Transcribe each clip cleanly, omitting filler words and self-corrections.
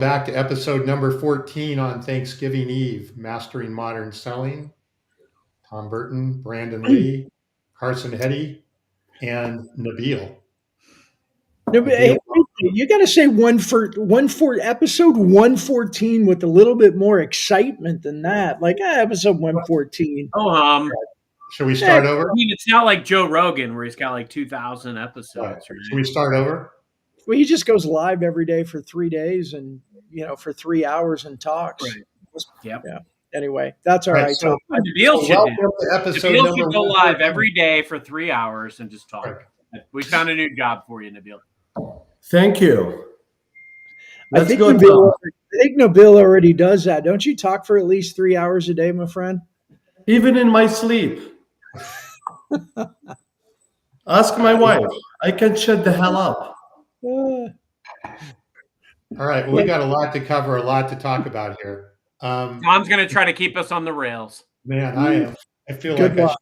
Back to episode number 14 on Thanksgiving Eve, Mastering Modern Selling. Tom Burton, Brandon Lee, Carson Hetty, and Nabil. No, but hey, you got to say episode 114 with a little bit more excitement than that. Like episode 114. Should we start over? I mean, it's not like Joe Rogan where he's got like 2,000 episodes. Right. Should we start over? Well, he just goes live every day for 3 days and, for 3 hours and talks. Right. Yep. Yeah. Anyway, that's all right. So Nabil should go live every day for 3 hours and just talk. Right. We found a new job for you, Nabil. Thank you. I think Nabil already does that. Don't you talk for at least 3 hours a day, my friend? Even in my sleep. Ask my wife. I can shut the hell up. All right. Well, we got a lot to cover, a lot to talk about here. Tom's going to try to keep us on the rails. Man, I am. I feel like I should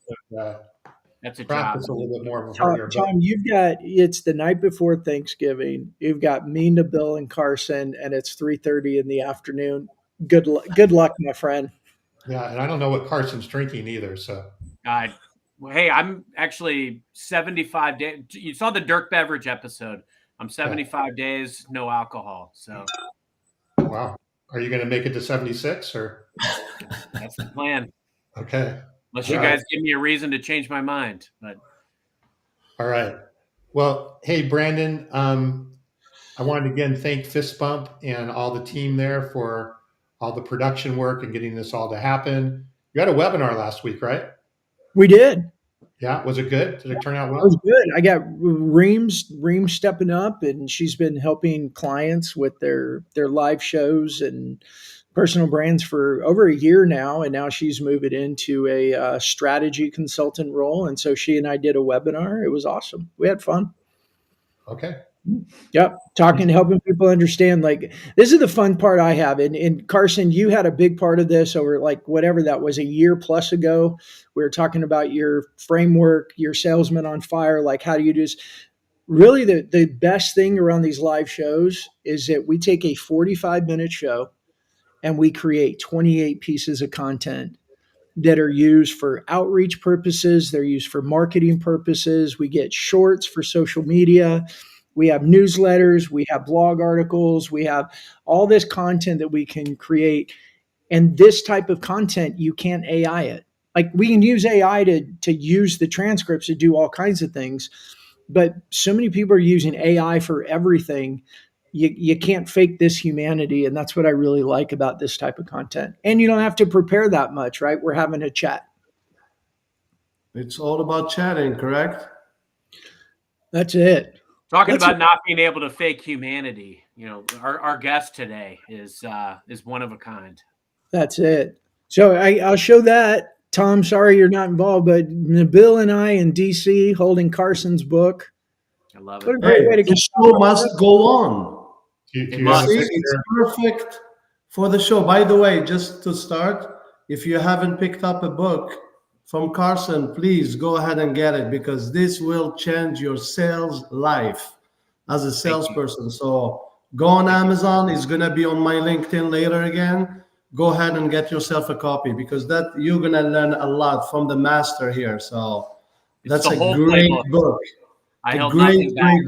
that's a practice a little bit more. Tom, it's the night before Thanksgiving. You've got me, Nabil, and Carson, and it's 3:30 in the afternoon. Good luck, my friend. Yeah, and I don't know what Carson's drinking either. So, hey, I'm actually 75 days. You saw the Dirk Beverage episode. I'm 75 days, no alcohol. So, wow. Are you going to make it to 76 or? That's the plan. Okay. Unless you guys give me a reason to change my mind. But all right. Well, hey, Brandon, I wanted to again thank Fist Bump and all the team there for all the production work and getting this all to happen. You had a webinar last week, right? We did. Yeah. Was it good? Did it turn out well? It was good. I got Reams stepping up, and she's been helping clients with their live shows and personal brands for over a year now. And now she's moving into a strategy consultant role. And so she and I did a webinar. It was awesome. We had fun. Okay. Yep. Helping people understand, like, this is the fun part I have. And Carson, you had a big part of this over whatever that was, a year plus ago. We were talking about your framework, your salesman on fire. Like, how do you do this? Really, the best thing around these live shows is that we take a 45-minute show and we create 28 pieces of content that are used for outreach purposes. They're used for marketing purposes. We get shorts for social media. We have newsletters, we have blog articles, we have all this content that we can create. And this type of content, you can't AI it. Like, we can use AI to use the transcripts to do all kinds of things, but so many people are using AI for everything. You can't fake this humanity. And that's what I really like about this type of content. And you don't have to prepare that much, right? We're having a chat. It's all about chatting, correct? That's it. Talking about not being able to fake humanity, our guest today is one of a kind. That's it. So I'll show that. Tom, sorry you're not involved, but Nabil and I in DC holding Carson's book. I love it. What a great way to the show must go on. It's perfect for the show. By the way, just to start, if you haven't picked up a book from Carson, please go ahead and get it, because this will change your sales life as a salesperson. So go on Amazon. It's going to be on my LinkedIn later again. Go ahead and get yourself a copy, because that you're going to learn a lot from the master here. So that's a great book. I held nothing back.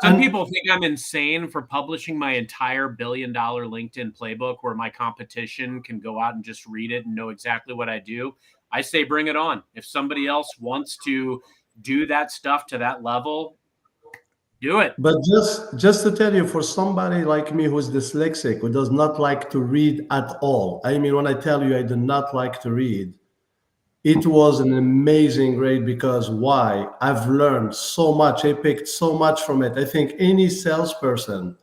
Some people think I'm insane for publishing my entire $1 billion LinkedIn playbook where my competition can go out and just read it and know exactly what I do. I say bring it on. If somebody else wants to do that stuff to that level, do it. But just to tell you, for somebody like me who's dyslexic, who does not like to read at all, I mean, when I tell you I do not like to read, it was an amazing grade, because why? I've learned so much. I picked so much from it. I think any salesperson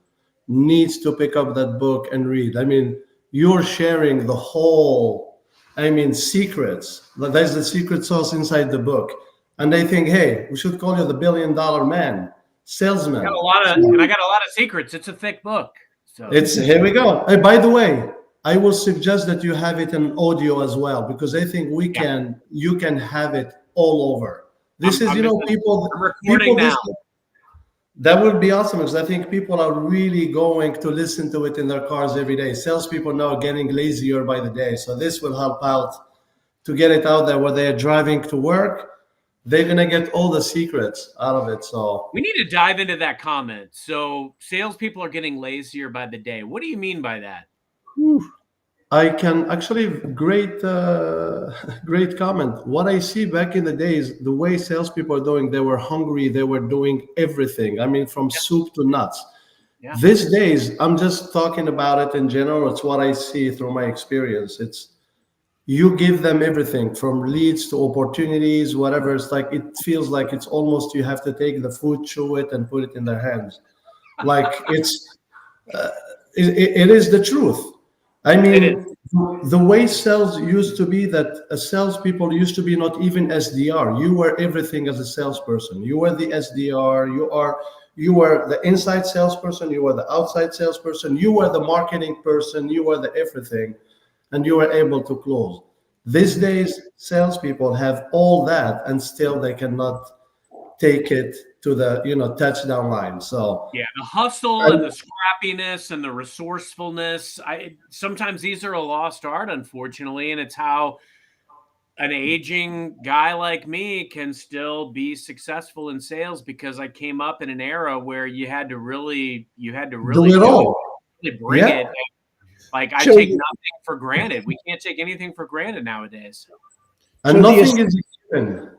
needs to pick up that book and read. I mean, you're sharing the whole secrets. There's the secret sauce inside the book. And they think, hey, we should call you the $1 billion man, salesman. I got a lot of secrets. It's a thick book. So here we go. Hey, by the way, I will suggest that you have it in audio as well, because I think you can have it all over. This is, people. I'm recording now. That would be awesome because I think people are really going to listen to it in their cars every day. Salespeople now are getting lazier by the day. So this will help out to get it out there where they're driving to work. They're going to get all the secrets out of it. So we need to dive into that comment. So salespeople are getting lazier by the day. What do you mean by that? Whew. I can actually great comment. What I see back in the days, the way salespeople are doing, they were hungry, they were doing everything. I mean, from soup to nuts. Yeah. These days, I'm just talking about it in general. It's what I see through my experience. It's you give them everything from leads to opportunities, whatever. It's like it feels like it's almost you have to take the food, chew it, and put it in their hands. Like it's it is the truth. I mean, the way sales used to be that salespeople used to be not even SDR. You were everything as a salesperson. You were the SDR. You were the inside salesperson. You were the outside salesperson. You were the marketing person. You were the everything, and you were able to close. These days, salespeople have all that, and still they cannot take it to the touchdown line. So yeah, the hustle and the scrappiness and the resourcefulness. Sometimes these are a lost art, unfortunately, and it's how an aging guy like me can still be successful in sales because I came up in an era where you had to really do it all, really bring it. Like I take nothing for granted. We can't take anything for granted nowadays. And nothing is given.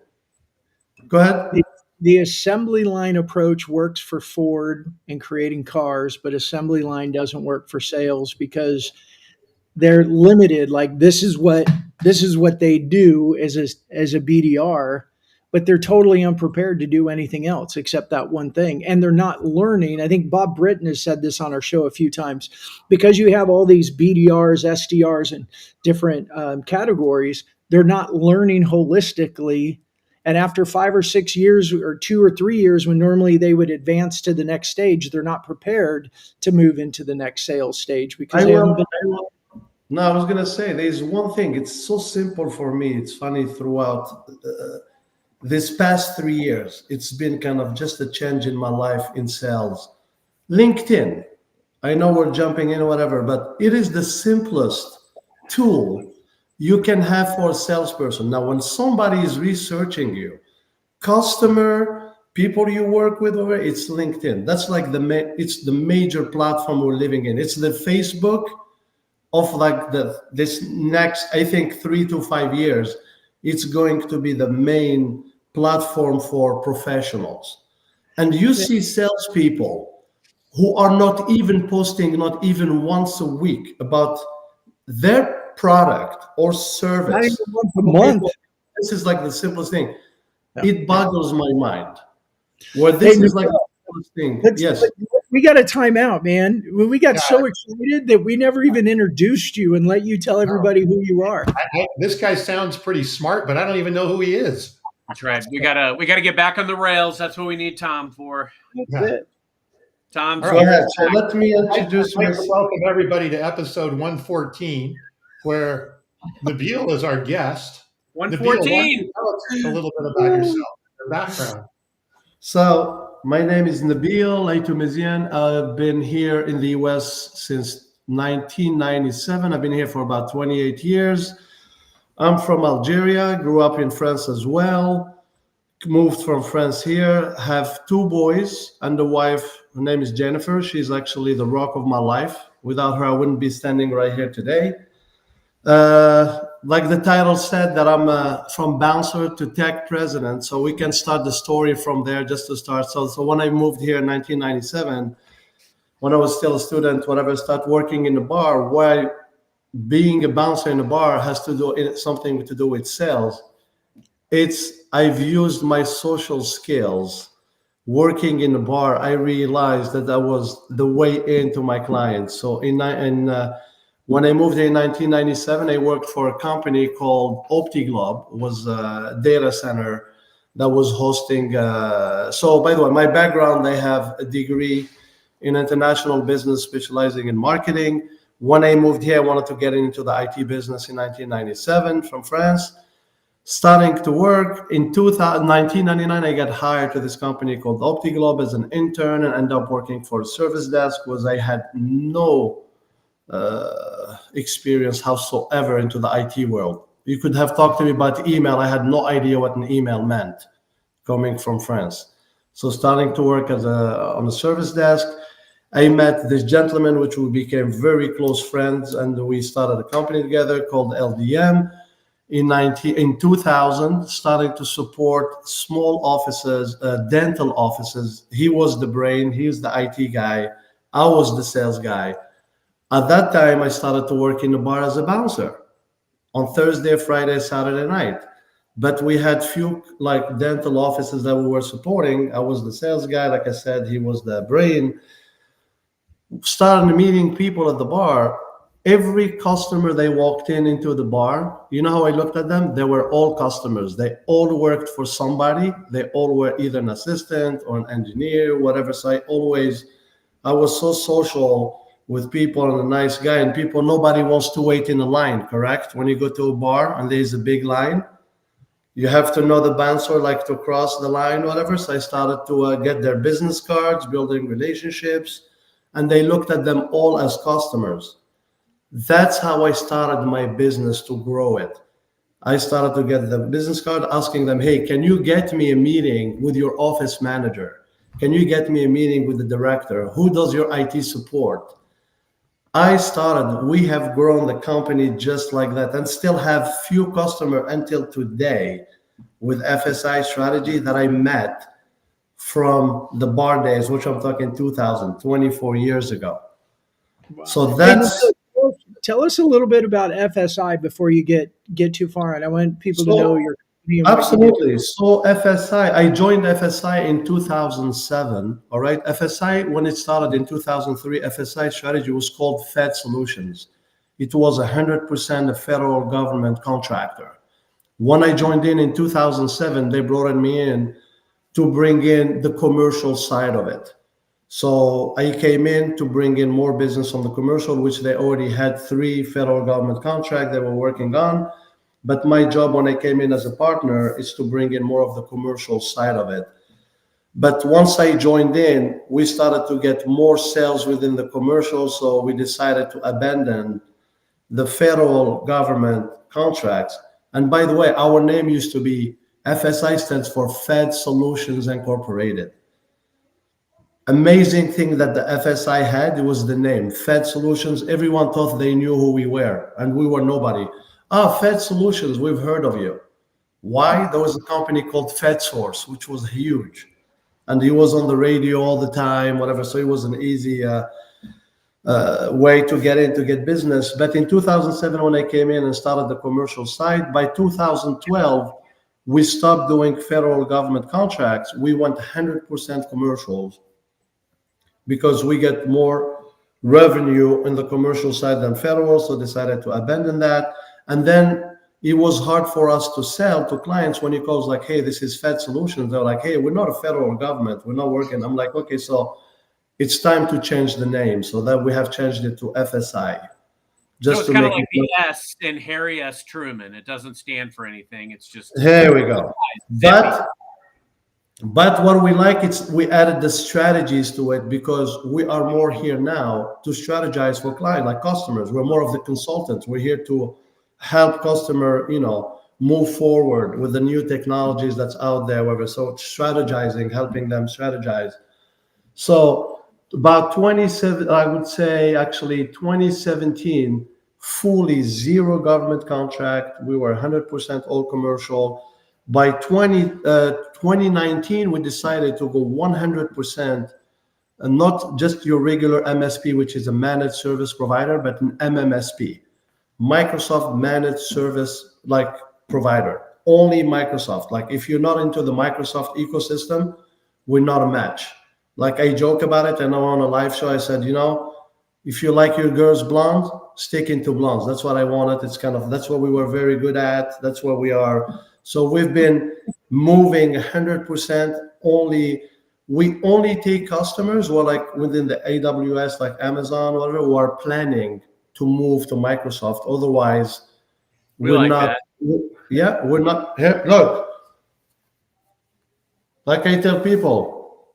Go ahead. The assembly line approach works for Ford in creating cars, but assembly line doesn't work for sales because they're limited. Like this is what they do as a BDR, but they're totally unprepared to do anything else except that one thing. And they're not learning. I think Bob Britton has said this on our show a few times, because you have all these BDRs, SDRs, and different categories. They're not learning holistically. And after 5 or 6 years or 2 or 3 years, when normally they would advance to the next stage, they're not prepared to move into the next sales stage because they haven't been. No, I was going to say, there's one thing. It's so simple for me. It's funny throughout this past 3 years. It's been kind of just a change in my life in sales. LinkedIn. I know we're jumping in or whatever, but it is the simplest tool you can have for a salesperson. Now, when somebody is researching you, customer, people you work with, it's LinkedIn. That's like it's the major platform we're living in. It's the Facebook of like this next, I think, 3 to 5 years. It's going to be the main platform for professionals. And you see salespeople who are not even posting, not even once a week, about their product or service. A month. This is like the simplest thing. Yeah. It boggles my mind. Where this is like the simplest thing. Yes. We got a timeout, man. We got so excited that we never even introduced you and let you tell everybody who you are. This guy sounds pretty smart, but I don't even know who he is. That's right. We gotta get back on the rails. That's what we need Tom for. That's it. Tom, go ahead. So let me introduce myself. Welcome everybody to episode 114. Where Nabil is our guest. 114. Nabil, tell us a little bit about yourself, your background. So my name is Nabil Aitoumeziane. I've been here in the U.S. since 1997. I've been here for about 28 years. I'm from Algeria, grew up in France as well, moved from France here, have 2 boys and a wife. Her name is Jennifer. She's actually the rock of my life. Without her, I wouldn't be standing right here today. Like the title said, that I'm from bouncer to tech president. So we can start the story from there just to start. So when I moved here in 1997, when I was still a student, whenever I started working in a bar, why being a bouncer in a bar has to do something to do with sales. I've used my social skills working in a bar. I realized that was the way into my clients. So when I moved here in 1997, I worked for a company called OptiGlobe. It was a data center that was hosting. So by the way, my background, I have a degree in international business specializing in marketing. When I moved here, I wanted to get into the IT business in 1997 from France. Starting to work in 1999, I got hired to this company called OptiGlobe as an intern and ended up working for a service desk because I had no experience howsoever into the IT world. You could have talked to me about email. I had no idea what an email meant coming from France. So starting to work on the service desk, I met this gentleman, which we became very close friends, and we started a company together called LDM. In 2000, starting to support small offices, dental offices. He was the brain, he was the IT guy, I was the sales guy. At that time, I started to work in the bar as a bouncer on Thursday, Friday, Saturday night. But we had few like dental offices that we were supporting. I was the sales guy, like I said, he was the brain. Started meeting people at the bar. Every customer they walked into the bar, you know how I looked at them? They were all customers. They all worked for somebody. They all were either an assistant or an engineer, whatever. So I was so social with people and a nice guy, and people, nobody wants to wait in a line, correct? When you go to a bar and there's a big line, you have to know the bouncer, like to cross the line, whatever. So I started to get their business cards, building relationships, and they looked at them all as customers. That's how I started my business to grow it. I started to get the business card, asking them, hey, can you get me a meeting with your office manager? Can you get me a meeting with the director? Who does your IT support? We have grown the company just like that and still have few customers until today with FSI strategy that I met from the bar days, which I'm talking 2000, 24 years ago. Wow. So that's... Tell us a little bit about FSI before you get too far. And I want people to know your company. Absolutely. So FSI, I joined FSI in 2007. All right. FSI, when it started in 2003, FSI strategy was called Fed Solutions. It was 100% a federal government contractor. When I joined in 2007, they brought me in to bring in the commercial side of it. So I came in to bring in more business on the commercial, which they already had 3 federal government contracts they were working on. But my job when I came in as a partner is to bring in more of the commercial side of it. But once I joined in, we started to get more sales within the commercial. So we decided to abandon the federal government contracts. And by the way, our name used to be FSI, stands for Fed Solutions Incorporated. Amazing thing that the FSI had, it was the name Fed Solutions. Everyone thought they knew who we were, and we were nobody. Fed Solutions, we've heard of you. Why? There was a company called FedSource, which was huge, and he was on the radio all the time, whatever. So it was an easy way to get in, to get business. But in 2007, when I came in and started the commercial side, by 2012, we stopped doing federal government contracts. We went 100% commercials, because we get more revenue in the commercial side than federal, so decided to abandon that. And then it was hard for us to sell to clients when he calls like, hey, this is Fed Solutions. They're like, hey, we're not a federal government. We're not working. I'm like, okay, so it's time to change the name. So that we have changed it to FSI. Just so it's kind of like the S in Harry S. Truman. It doesn't stand for anything. It's just... Here we go. But what we like, we added the strategies to it because we are more here now to strategize for clients, like customers. We're more of the consultants. We're here to help customer, move forward with the new technologies that's out there, whatever. So strategizing, helping them strategize. So about 2017, fully zero government contract. We were 100% all commercial. By 2019, we decided to go 100%, and not just your regular MSP, which is a managed service provider, but an MMSP, Microsoft Managed Service provider. Only Microsoft. Like if you're not into the Microsoft ecosystem, we're not a match. Like I joke about it, and on a live show, I said, if you like your girls blonde, stick into blondes. That's what I wanted. That's what we were very good at. That's what we are. So we've been moving 100% we only take customers who are like within the AWS, like Amazon, whatever, who are planning to move to Microsoft. Otherwise, we're not. Yeah, we're not here. Look, like I tell people,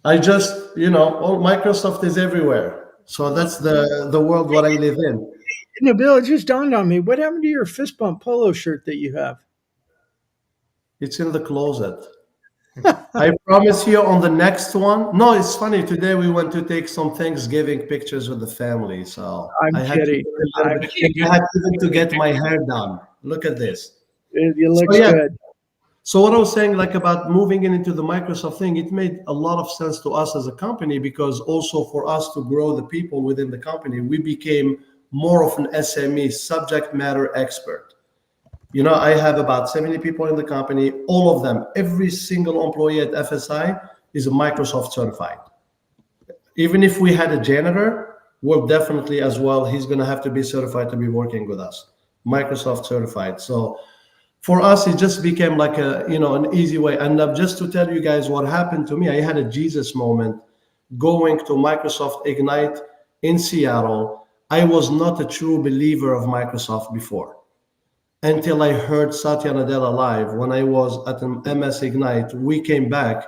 I just, all Microsoft is everywhere. So that's the world what I live in. Nabil, it just dawned on me. What happened to your fist bump polo shirt that you have? It's in the closet. I promise you on the next one. No, it's funny. Today we went to take some Thanksgiving pictures with the family. So I'm I had to, kidding. I had even to get my hair done. Look at this. It So looks yeah. good. So what I was saying, like about moving into the Microsoft thing, it made a lot of sense to us as a company because also for us to grow the people within the company, we became more of an SME, subject matter expert. I have about 70 people in the company. All of them, every single employee at FSI is Microsoft certified. Even if we had a janitor, well, definitely as well, he's going to have to be certified to be working with us, Microsoft certified. So for us, it just became like an easy way. And just to tell you guys what happened to me, I had a Jesus moment going to Microsoft Ignite in Seattle. I was not a true believer of Microsoft before until I heard Satya Nadella live when I was at an MS Ignite. We came back.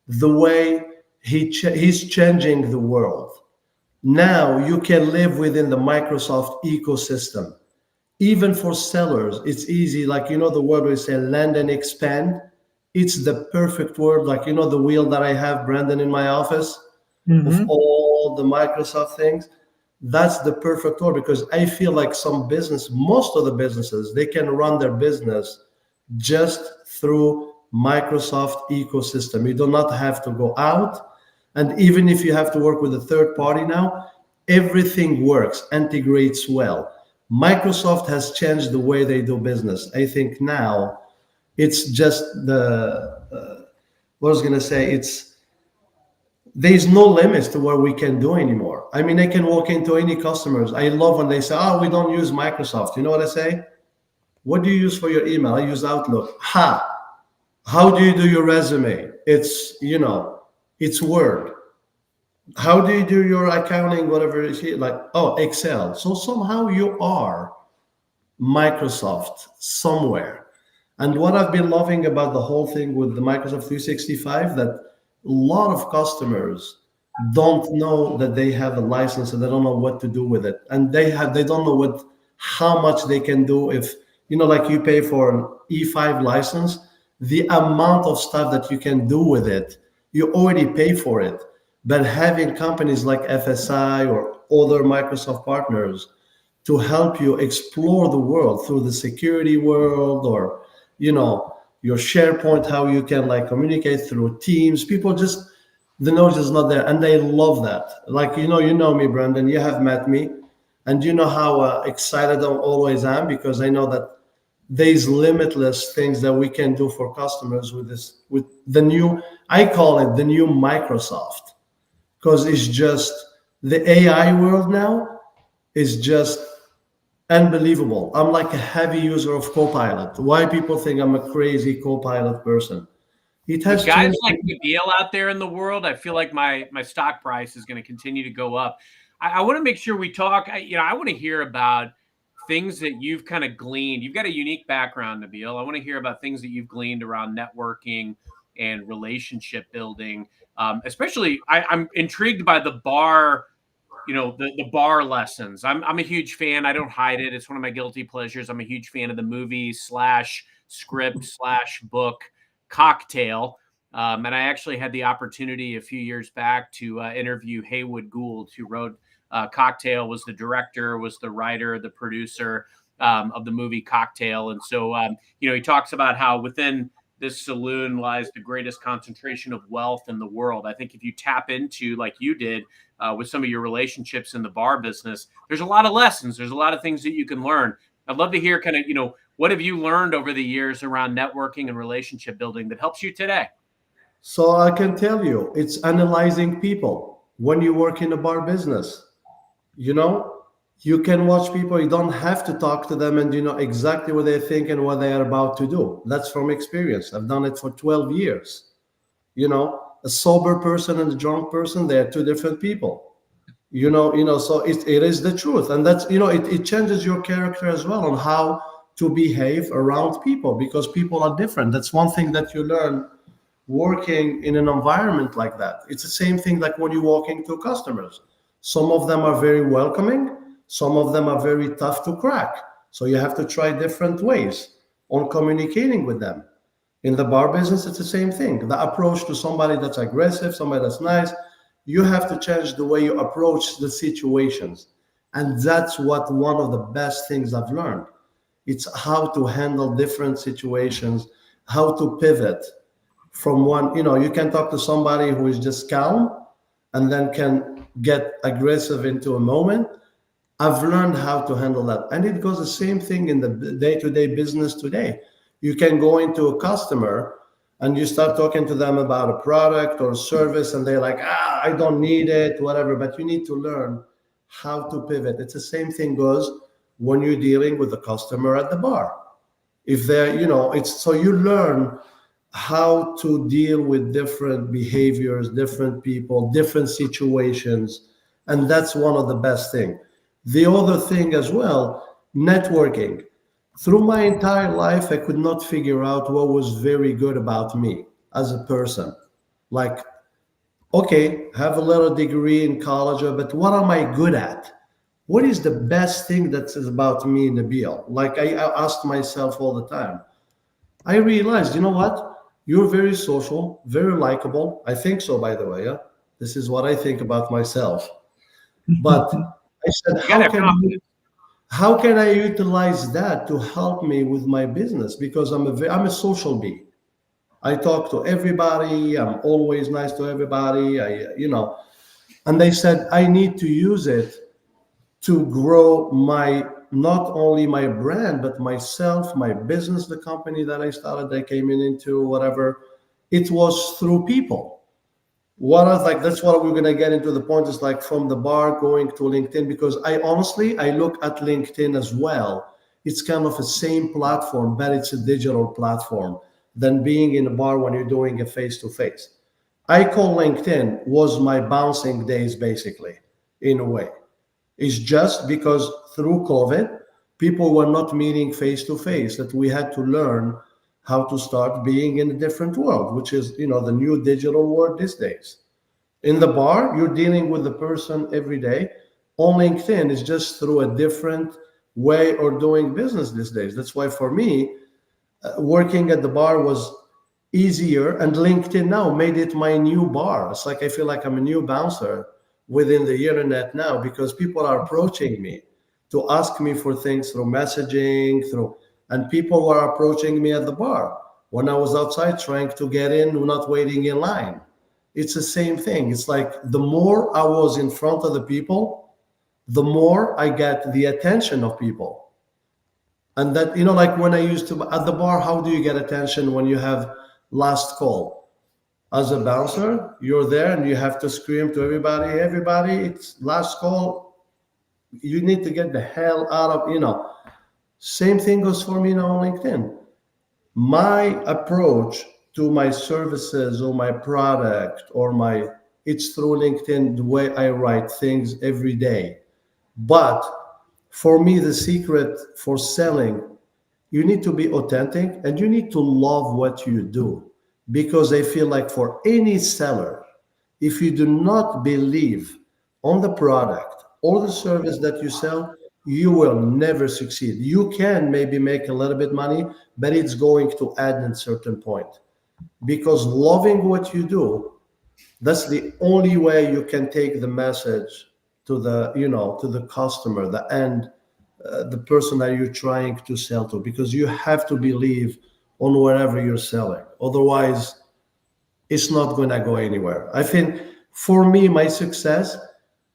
The way he's changing the world. Now you can live within the Microsoft ecosystem. Even for sellers, it's easy. Like, the word we say land and expand. It's the perfect word. Like, the wheel that I have, Brandon, in my office of all the Microsoft things. That's the perfect word because I feel like most of the businesses, they can run their business just through Microsoft ecosystem. You do not have to go out. And even if you have to work with a third party now, everything works, integrates well. Microsoft has changed the way they do business. I think now it's just what I was going to say, there's no limits to what we can do anymore. I mean, I can walk into any customers. I love when they say, oh, we don't use Microsoft. You know what I say? What do you use for your email? I use Outlook. How do you do your resume? It's Word. How do you do your accounting, whatever it is? Like, oh, Excel. So somehow you are Microsoft somewhere. And what I've been loving about the whole thing with the Microsoft 365, that a lot of customers don't know that they have a license and they don't know what to do with it. And they don't know how much they can do if, like you pay for an E5 license, the amount of stuff that you can do with it, you already pay for it. But having companies like FSI or other Microsoft partners to help you explore the world through the security world or, your SharePoint, how you can communicate through Teams. People just, the knowledge is not there. And they love that. Like, you know me, Brandon, you have met me and you know how excited I always am because I know that there's limitless things that we can do for customers with the new, I call it the new Microsoft. Because it's just the AI world now is just unbelievable. I'm like a heavy user of Copilot. Why people think I'm a crazy Copilot person? It has With guys changed. like Nabil out there in the world, I feel like my stock price is going to continue to go up. I want to make sure we talk. I want to hear about things that you've kind of gleaned. You've got a unique background, Nabil. I want to hear about things that you've gleaned around networking and relationship building. Especially, I'm intrigued by the bar, the bar lessons. I'm a huge fan. I don't hide it. It's one of my guilty pleasures. I'm a huge fan of the movie / script / book Cocktail. And I actually had the opportunity a few years back to interview Haywood Gould, who wrote Cocktail, was the director, was the writer, the producer of the movie Cocktail. And so, he talks about how within this saloon lies the greatest concentration of wealth in the world. I think if you tap into, like you did, with some of your relationships in the bar business, there's a lot of lessons. There's a lot of things that you can learn. I'd love to hear kind of, what have you learned over the years around networking and relationship building that helps you today? So I can tell you, it's analyzing people when you work in a bar business. You can watch people. You don't have to talk to them and you know exactly what they think and what they are about to do. That's from experience. I've done it for 12 years. A sober person and a drunk person, they are two different people. So it is the truth. And that's, it changes your character as well on how to behave around people, because people are different. That's one thing that you learn working in an environment like that. It's the same thing like when you're walking to customers. Some of them are very welcoming, some of them are very tough to crack. So you have to try different ways on communicating with them. In the bar business, it's the same thing. The approach to somebody that's aggressive, somebody that's nice, you have to change the way you approach the situations. And that's what one of the best things I've learned. It's how to handle different situations, how to pivot from one, you can talk to somebody who is just calm and then can get aggressive into a moment. I've learned how to handle that. And it goes the same thing in the day-to-day business today. You can go into a customer and you start talking to them about a product or a service, and they're like, I don't need it, whatever. But you need to learn how to pivot. It's the same thing goes when you're dealing with a customer at the bar. If they're, it's so you learn how to deal with different behaviors, different people, different situations. And that's one of the best things. The other thing as well, networking. Through my entire life, I could not figure out what was very good about me as a person. Like, okay, have a little degree in college, but what am I good at? What is the best thing that is about me, Nabil? Like I asked myself all the time. I realized, you know what? You're very social, very likable. I think so, by the way. Yeah? This is what I think about myself. But I said, how can I utilize that to help me with my business? Because I'm a social bee. I talk to everybody. I'm always nice to everybody. And they said, I need to use it to grow not only my brand, but myself, my business, the company that I started, I came into, whatever. It was through people. That's what we're going to get into. The point is like from the bar going to LinkedIn, because I look at LinkedIn as well. It's kind of the same platform, but it's a digital platform than being in a bar when you're doing a face-to-face. I call LinkedIn was my bouncing days, basically, in a way. It's just because through COVID, people were not meeting face-to-face, that we had to learn how to start being in a different world, which is, the new digital world these days. In the bar, you're dealing with the person every day. On LinkedIn, it's just through a different way of doing business these days. That's why for me, working at the bar was easier, and LinkedIn now made it my new bar. It's like I feel like I'm a new bouncer within the internet now, because people are approaching me to ask me for things through messaging, and people were approaching me at the bar when I was outside trying to get in, not waiting in line. It's the same thing. It's like the more I was in front of the people, the more I get the attention of people. And that, like when I used to, at the bar, how do you get attention when you have last call? As a bouncer, you're there and you have to scream to everybody, it's last call. You need to get the hell out of, Same thing goes for me now on LinkedIn. My approach to my services or my product it's through LinkedIn, the way I write things every day. But for me, the secret for selling, you need to be authentic and you need to love what you do. Because I feel like for any seller, if you do not believe on the product or the service that you sell, you will never succeed. You can maybe make a little bit money, but it's going to add at a certain point. Because loving what you do, that's the only way you can take the message to the customer, the end, the person that you're trying to sell to, because you have to believe on whatever you're selling. Otherwise, it's not going to go anywhere. I think for me, my success,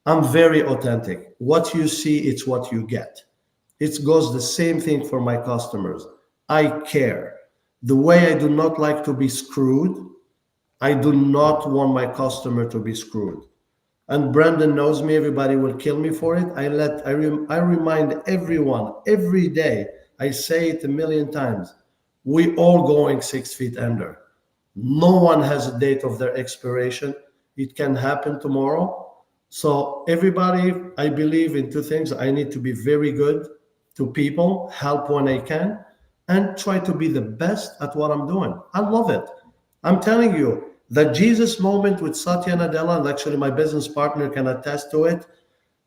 I'm very authentic. What you see, it's what you get. It goes the same thing for my customers. I care. The way I do not like to be screwed, I do not want my customer to be screwed. And Brandon knows me, everybody will kill me for it. I remind everyone every day, I say it a million times, we all going 6 feet under. No one has a date of their expiration. It can happen tomorrow. So everybody, I believe in two things. I need to be very good to people, help when I can, and try to be the best at what I'm doing. I love it. I'm telling you, the Jesus moment with Satya Nadella, and actually my business partner can attest to it,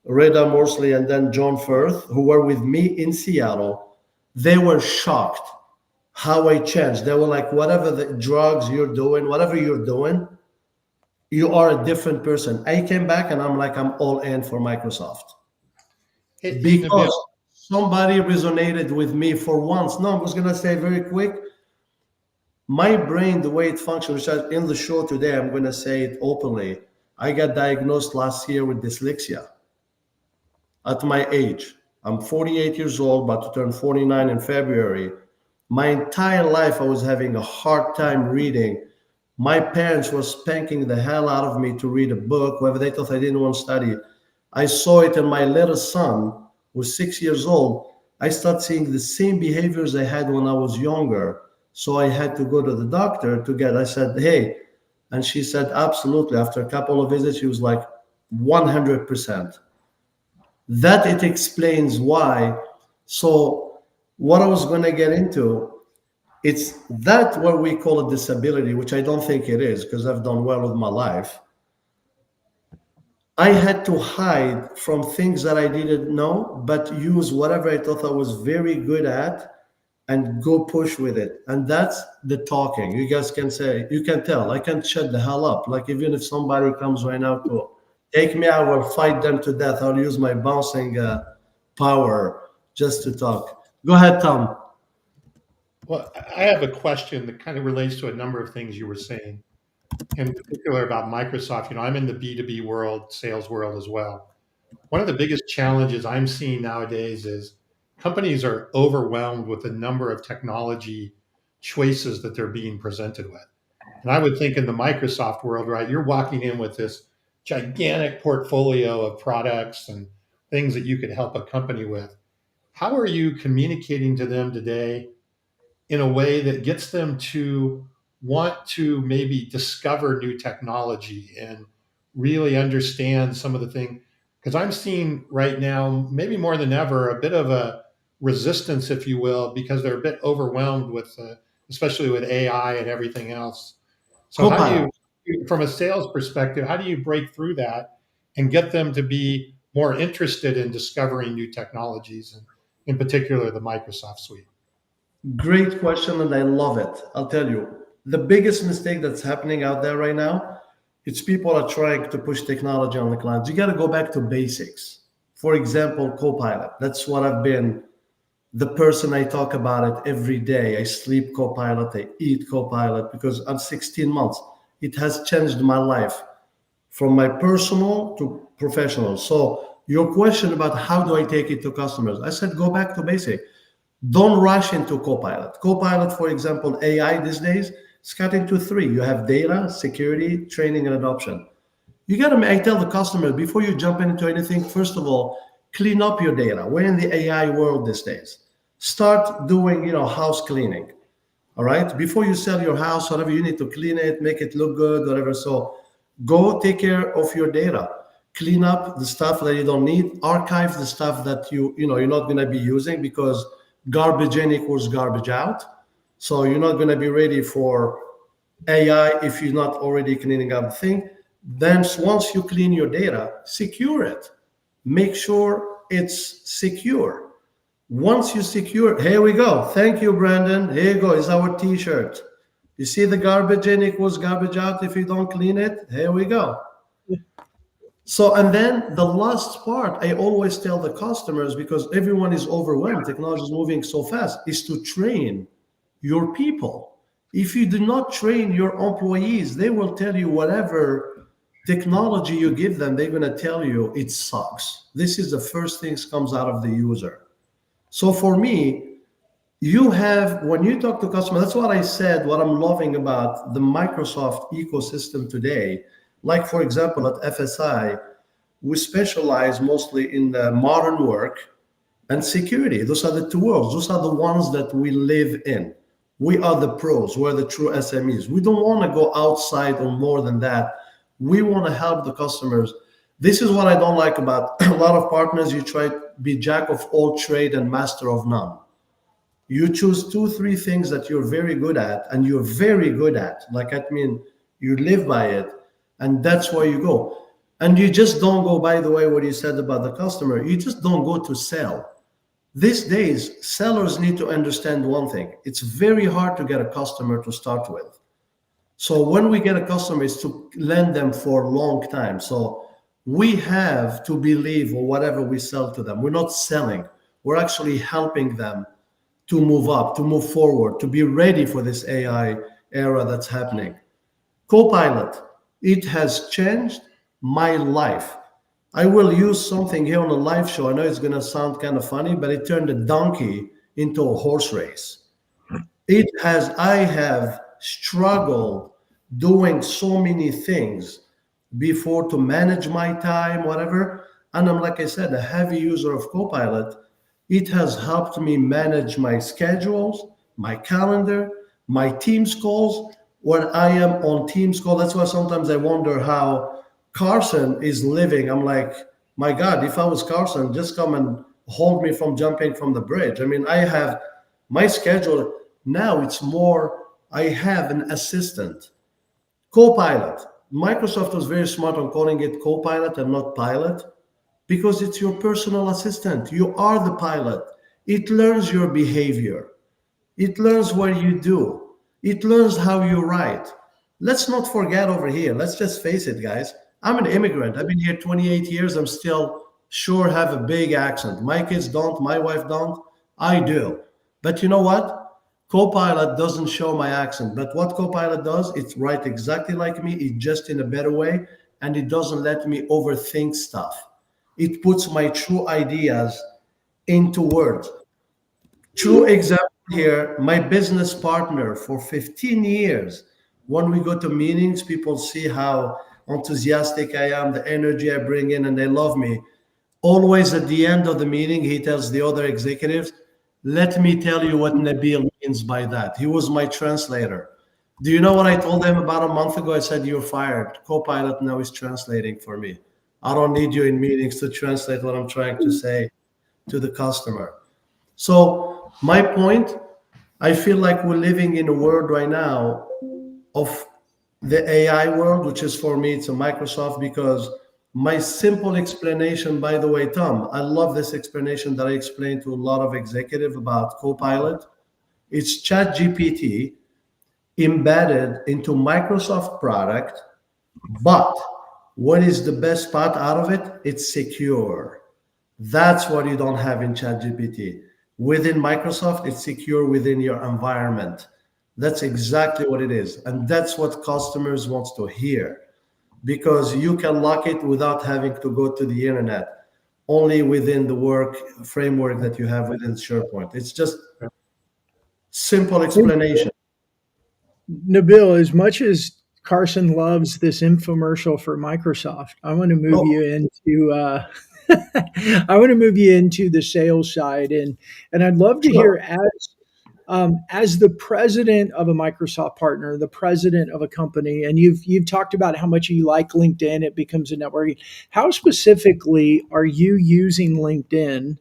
Reda Morsley and then John Firth, who were with me in Seattle, they were shocked how I changed. They were like, whatever the drugs you're doing, whatever you're doing, you are a different person. I came back and I'm like, I'm all in for Microsoft. Hey, Nabil, Because somebody resonated with me for once. No, I was going to say very quick. My brain, the way it functions, which in the show today, I'm going to say it openly. I got diagnosed last year with dyslexia at my age. I'm 48 years old, about to turn 49 in February. My entire life, I was having a hard time reading. My parents were spanking the hell out of me to read a book, whether they thought I didn't want to study. I saw it in my little son, who's 6 years old. I started seeing the same behaviors I had when I was younger. So I had to go to the doctor I said, hey, and she said, absolutely. After a couple of visits, she was like, 100%. That it explains why. So what I was going to get into, it's that what we call a disability, which I don't think it is because I've done well with my life. I had to hide from things that I didn't know, but use whatever I thought I was very good at and go push with it. And that's the talking. You guys can say, you can tell, I can't shut the hell up. Like even if somebody comes right now to take me, I will fight them to death. I'll use my bouncing power just to talk. Go ahead, Tom. well, I have a question that kind of relates to a number of things you were saying, in particular about Microsoft. You know, I'm in the B2B world, sales world as well. One of the biggest challenges I'm seeing nowadays is companies are overwhelmed with the number of technology choices that they're being presented with. And I would think in the Microsoft world, right, you're walking in with this gigantic portfolio of products and things that you could help a company with. How are you communicating to them today in a way that gets them to want to maybe discover new technology and really understand some of the things? Because I'm seeing right now, maybe more than ever, a bit of a resistance, if you will, because they're a bit overwhelmed with, especially with AI and everything else. So how do you, from a sales perspective, how do you break through that and get them to be more interested in discovering new technologies, and in particular the Microsoft suite? Great question, and I love it. I'll tell you, the biggest mistake that's happening out there right now, it's people are trying to push technology on the clients. You got to go back to basics. For example, Copilot. That's what I've been, the person I talk about it every day. I sleep Copilot, I eat Copilot because I'm 16 months. It has changed my life from my personal to professional. So your question about how do I take it to customers? I said, go back to basic. Don't rush into Copilot. Copilot, for example, AI these days, it's cut into three. You have data, security, training, and adoption. You got to, I tell the customer, before you jump into anything, first of all, clean up your data. We're in the AI world these days. Start doing, house cleaning. All right. Before you sell your house, whatever, you need to clean it, make it look good, whatever. So go take care of your data. Clean up the stuff that you don't need. Archive the stuff that you're not going to be using, because garbage in equals garbage out. So you're not going to be ready for AI if you're not already cleaning up the thing. Then once you clean your data, secure it. Make sure it's secure. Once you secure, here we go. Thank you, Brandon. Here you go. It's our t-shirt. You see the garbage in equals garbage out if you don't clean it? Here we go. So, and then the last part, I always tell the customers, because everyone is overwhelmed, technology is moving so fast, is to train your people. If you do not train your employees, they will tell you whatever technology you give them, they're going to tell you it sucks. This is the first thing that comes out of the user. So for me, when you talk to customers, that's what I said, what I'm loving about the Microsoft ecosystem today. Like, for example, at FSI, we specialize mostly in the modern work and security. Those are the two worlds. Those are the ones that we live in. We are the pros. We're the true SMEs. We don't want to go outside or more than that. We want to help the customers. This is what I don't like about a lot of partners. You try be jack of all trade and master of none. You choose 2 3 things that you're very good at, and you're very good at, like, I mean, you live by it, and that's where you go. And you just don't go, by the way, what you said about the customer, you just don't go to sell. These days, sellers need to understand one thing. It's very hard to get a customer to start with. So when we get a customer, it's to lend them for a long time. So we have to believe or whatever we sell to them. We're not selling. We're actually helping them to move up, to move forward, to be ready for this AI era that's happening. Copilot, it has changed my life. I will use something here on a live show. I know it's going to sound kind of funny, but it turned a donkey into a horse race. I have struggled doing so many things before to manage my time, whatever. And I'm, like I said, a heavy user of Copilot. It has helped me manage my schedules, my calendar, my Teams calls. When I am on Teams call, that's why sometimes I wonder how Carson is living. I'm like, my God, if I was Carson, just come and hold me from jumping from the bridge. I mean, I have my schedule now. It's more, I have an assistant. Copilot. Microsoft was very smart on calling it Copilot and not Pilot, because it's your personal assistant. You are the pilot. It learns your behavior. It learns what you do. It learns how you write. Let's not forget over here. Let's just face it, guys. I'm an immigrant. I've been here 28 years. I'm still sure have a big accent. My kids don't. My wife don't. I do. But you know what? Copilot doesn't show my accent. But what Copilot does, it writes exactly like me. It's just in a better way. And it doesn't let me overthink stuff. It puts my true ideas into words. True example here, my business partner for 15 years. When we go to meetings, people see how enthusiastic I am, the energy I bring in, and they love me. Always at the end of the meeting, he tells the other executives, let me tell you what Nabil means by that. He was my translator. Do you know what I told them about a month ago? I said, you're fired. Copilot now is translating for me. I don't need you in meetings to translate what I'm trying to say to the customer. So my point, I feel like we're living in a world right now of the AI world, which is, for me, it's a Microsoft, because my simple explanation, by the way, Tom, I love this explanation that I explained to a lot of executives about Copilot. It's ChatGPT embedded into Microsoft product, but what is the best part out of it? It's secure. That's what you don't have in ChatGPT. Within Microsoft, it's secure within your environment. That's exactly what it is. And that's what customers want to hear, because you can lock it without having to go to the internet, only within the work framework that you have within SharePoint. It's just simple explanation. Nabil, as much as Carson loves this infomercial for Microsoft, I want to move you into I want to move you into the sales side, and I'd love to hear, as the president of a Microsoft partner, the president of a company, and you've talked about how much you like LinkedIn. It becomes a networking. How specifically are you using LinkedIn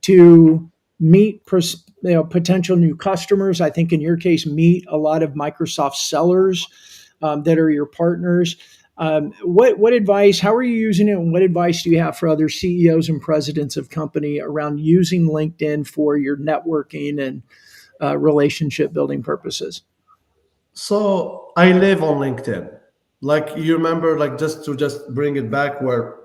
to meet potential new customers? I think in your case, meet a lot of Microsoft sellers that are your partners. What advice, how are you using it, and what advice do you have for other CEOs and presidents of company around using LinkedIn for your networking and relationship building purposes? So I live on LinkedIn. Like, you remember, like, just to bring it back, where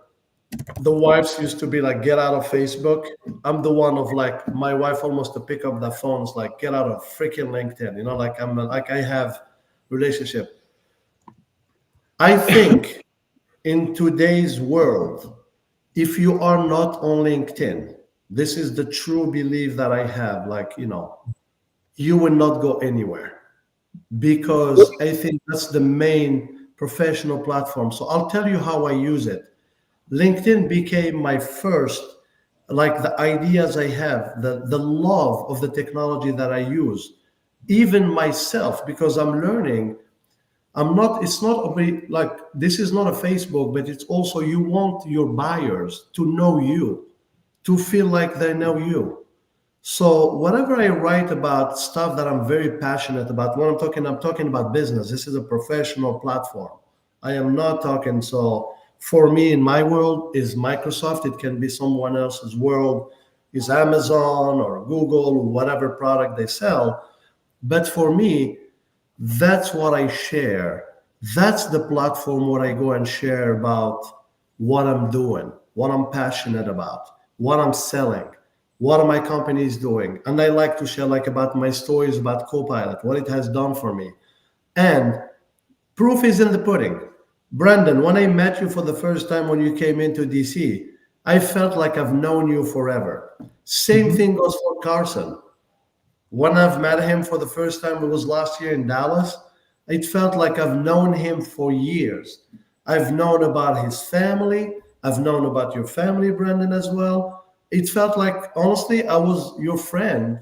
the wives used to be like, get out of Facebook. I'm the one of, like, my wife almost to pick up the phones, like, get out of freaking LinkedIn. You know, like, I have relationship. I think in today's world, if you are not on LinkedIn, this is the true belief that I have, like, you know, you will not go anywhere, because I think that's the main professional platform. So I'll tell you how I use it. LinkedIn became my first, like, the ideas I have, the love of the technology that I use, even myself, because I'm learning. It's not like, this is not a Facebook, but it's also, you want your buyers to know you, to feel like they know you. So whatever I write about stuff that I'm very passionate about, when I'm talking about business. This is a professional platform. I am not talking. So for me, in my world, is Microsoft. It can be someone else's world, is Amazon or Google, whatever product they sell. But for me, that's what I share. That's the platform where I go and share about what I'm doing, what I'm passionate about, what I'm selling, what are my companies doing. And I like to share like about my stories about Copilot, what it has done for me. And proof is in the pudding. Brandon, when I met you for the first time when you came into DC, I felt like I've known you forever. Same thing goes for Carson. When I've met him for the first time, it was last year in Dallas. It felt like I've known him for years. I've known about his family. I've known about your family, Brandon, as well. It felt like, honestly, I was your friend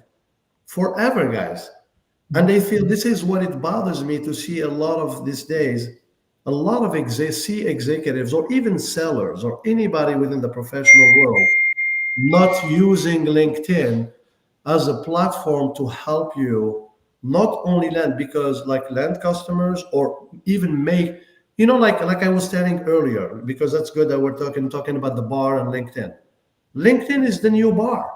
forever, guys. And I feel this is what it bothers me to see a lot of these days, a lot of executives or even sellers or anybody within the professional world not using LinkedIn as a platform to help you not only land, because like land customers or even make, like I was telling earlier, because that's good that we're talking about the bar and LinkedIn. LinkedIn is the new bar.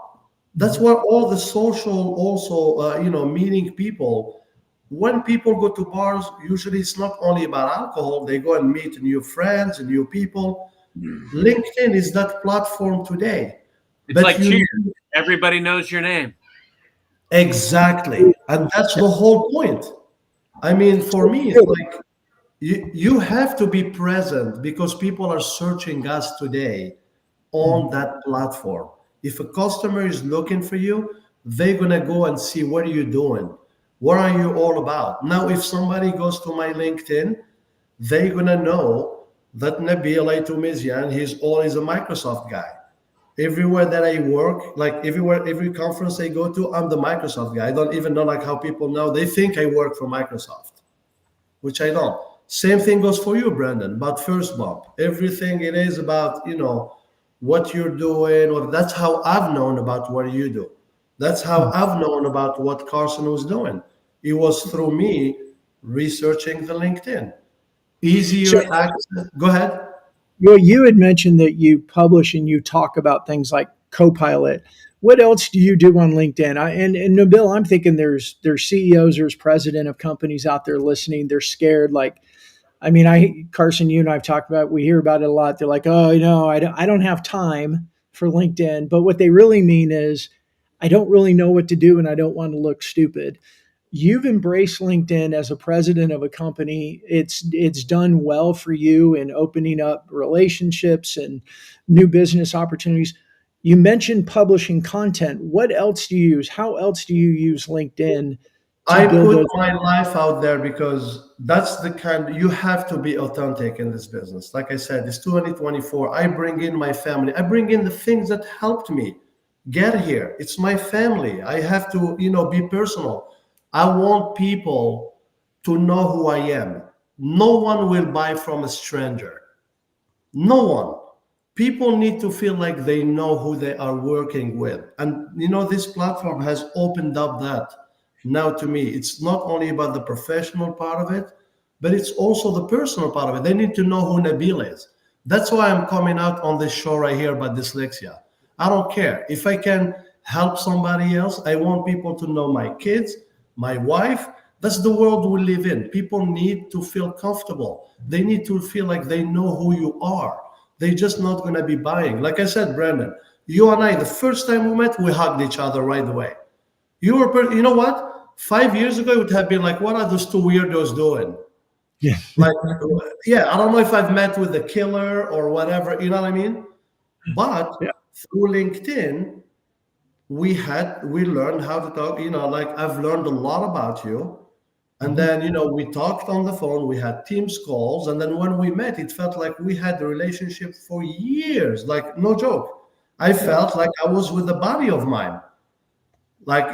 That's where all the social also meeting people. When people go to bars, usually it's not only about alcohol. They go and meet new friends and new people. LinkedIn is that platform today. It's But like Cheers. Everybody knows your name. Exactly. And that's the whole point. I mean, for me, it's like you have to be present because people are searching us today on that platform. If a customer is looking for you, they're going to go and see what are you doing? What are you all about? Now, if somebody goes to my LinkedIn, they're going to know that Nabil Aitoumeziane, he's always a Microsoft guy. Everywhere that I work, like every conference I go to, I'm the Microsoft guy. I don't even know like how people know. They think I work for Microsoft, which I don't. Same thing goes for you, Brandon, about First Bump. Everything it is about, what you're doing. Or that's how I've known about what you do. That's how I've known about what Carson was doing. It was through me researching the LinkedIn. Easier access. Go ahead. Well, you had mentioned that you publish and you talk about things like Copilot. What else do you do on LinkedIn? And Nabil, I'm thinking there's CEOs, there's president of companies out there listening. They're scared. Like, I mean, Carson, you and I've talked about. We hear about it a lot. They're like, oh, I don't have time for LinkedIn. But what they really mean is, I don't really know what to do, and I don't want to look stupid. You've embraced LinkedIn as a president of a company. It's done well for you in opening up relationships and new business opportunities. You mentioned publishing content. What else do you use? How else do you use LinkedIn I to build put those? my life out there because that's the kind you have to be authentic in this business. Like I said, it's 2024. I bring in my family. I bring in the things that helped me get here. It's my family. I have to, be personal. I want people to know who I am. No one will buy from a stranger. No one. People need to feel like they know who they are working with. And this platform has opened up that now to me. It's not only about the professional part of it, but it's also the personal part of it. They need to know who Nabil is. That's why I'm coming out on this show right here about dyslexia. I don't care. If I can help somebody else, I want people to know my kids, my wife. That's the world we live in. People need to feel comfortable. They need to feel like they know who you are. They're just not going to be buying. Like I said, Brandon, you and I, the first time we met, we hugged each other right away. You know what? 5 years ago, it would have been like, what are those two weirdos doing? Yeah. Like, yeah, I don't know if I've met with a killer or whatever, you know what I mean? But Yeah. through LinkedIn, we learned how to talk, like I've learned a lot about you. And then, we talked on the phone, we had Teams calls. And then when we met, it felt like we had a relationship for years, like no joke. I felt like I was with a buddy of mine. Like,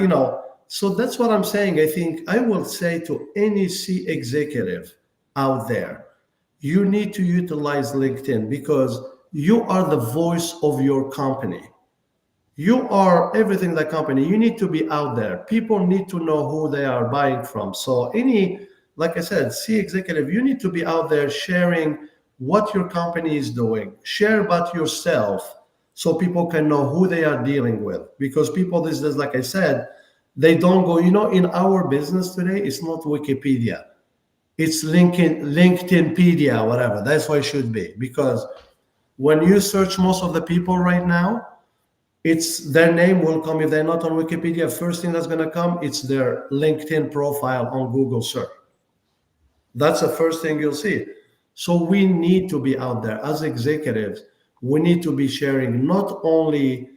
so that's what I'm saying. I think I will say to any C executive out there, you need to utilize LinkedIn because you are the voice of your company. You are everything the company. You need to be out there. People need to know who they are buying from. So like I said, C executive, you need to be out there sharing what your company is doing. Share about yourself so people can know who they are dealing with. Because people these days, like I said, they don't go, in our business today, it's not Wikipedia. It's LinkedInpedia, whatever. That's what it should be. Because when you search most of the people right now, it's their name will come. If they're not on Wikipedia, first thing that's going to come, it's their LinkedIn profile on Google search. That's the first thing you'll see. So we need to be out there as executives. We need to be sharing not only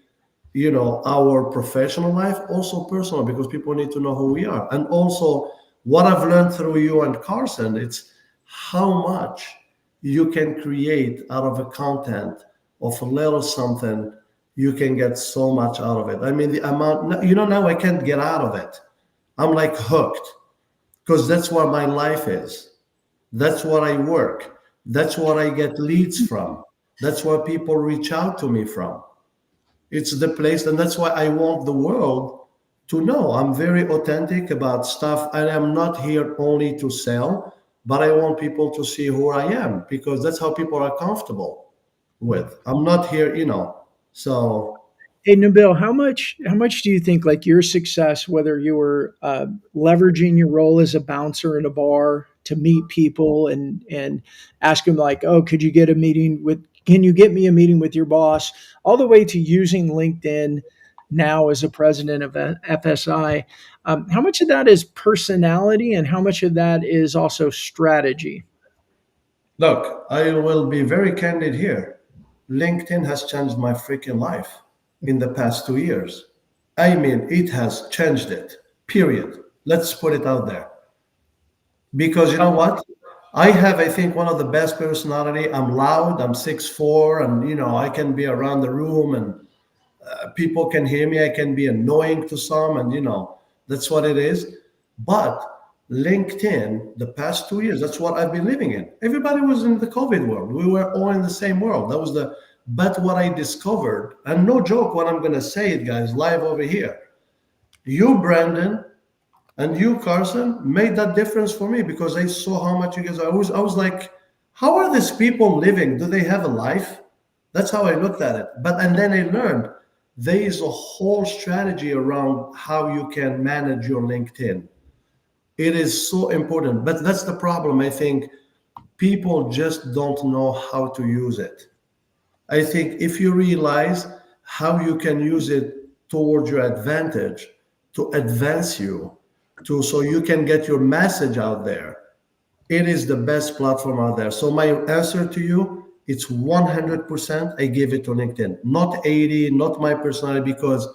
our professional life, also personal, because people need to know who we are. And also what I've learned through you and Carson, it's how much you can create out of a content of a little something. You can get so much out of it. I mean, the amount, now I can't get out of it. I'm like hooked because that's what my life is. That's what I work. That's what I get leads from. That's where people reach out to me from. It's the place, and that's why I want the world to know I'm very authentic about stuff. And I'm not here only to sell, but I want people to see who I am, because that's how people are comfortable with. I'm not here, so. Hey, Nabil, how much do you think like your success, whether you were leveraging your role as a bouncer in a bar to meet people and ask them like, oh, can you get me a meeting with your boss, all the way to using LinkedIn now as a president of FSI, how much of that is personality and how much of that is also strategy? Look, I will be very candid here. LinkedIn has changed my freaking life in the past 2 years. I mean, it has changed it, period. Let's put it out there. Because you know what? I have, I think, one of the best personality. I'm loud, I'm 6'4", and, I can be around the room and people can hear me. I can be annoying to some, and, that's what it is. But LinkedIn, the past 2 years, that's what I've been living in. Everybody was in the COVID world. We were all in the same world. But what I discovered, and no joke when I'm going to say it, guys, live over here, you, Brandon, and you, Carson, made that difference for me, because I saw how much you guys are. I was like, how are these people living? Do they have a life? That's how I looked at it. And then I learned there is a whole strategy around how you can manage your LinkedIn. It is so important. But that's the problem. I think people just don't know how to use it. I think if you realize how you can use it towards your advantage, to advance you, so you can get your message out there, it is the best platform out there. So my answer to you, it's 100%. I give it to LinkedIn, not 80, not my personality, because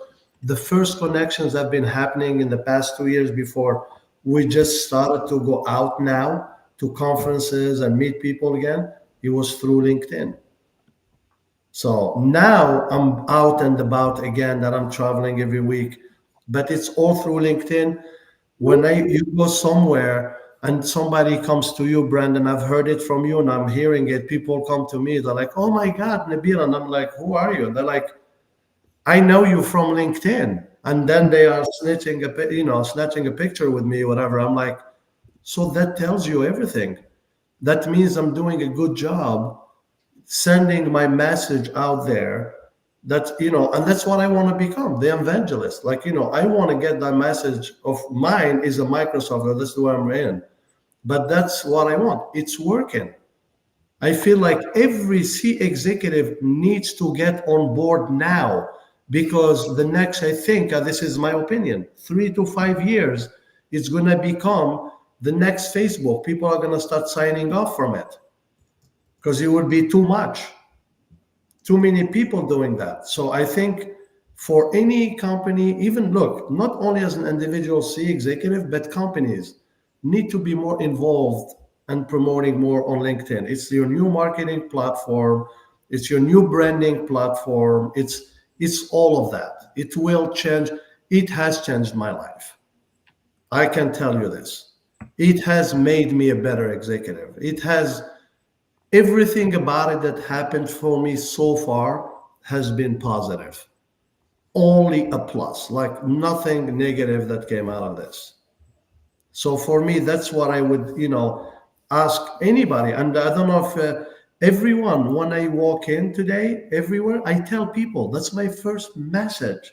the first connections have been happening in the past 2 years before we just started to go out now to conferences and meet people again. It was through LinkedIn. So now I'm out and about again, that I'm traveling every week, but it's all through LinkedIn. When you go somewhere and somebody comes to you, Brandon, I've heard it from you and I'm hearing it. People come to me, they're like, oh my God, Nabil. And I'm like, who are you? And they're like, I know you from LinkedIn. And then they are snatching a picture with me, whatever. I'm like, so that tells you everything. That means I'm doing a good job sending my message out there. And that's what I want to become, the evangelist. I want to get that message of mine is a Microsoft, that's the way I'm in. But that's what I want. It's working. I feel like every C executive needs to get on board now, because the next, I think, this is my opinion, 3 to 5 years, it's going to become the next Facebook. People are going to start signing off from it, because it would be too much. Too many people doing that. So I think for any company, even look, not only as an individual C executive, but companies need to be more involved and promoting more on LinkedIn. It's your new marketing platform. It's your new branding platform. It's all of that. It will change. It has changed my life. I can tell you this. It has made me a better executive. It has. Everything about it that happened for me so far has been positive. only a plus, like nothing negative that came out of this. So for me, that's what I would, ask anybody. And I don't know if everyone, when I walk in today, everywhere, I tell people that's my first message.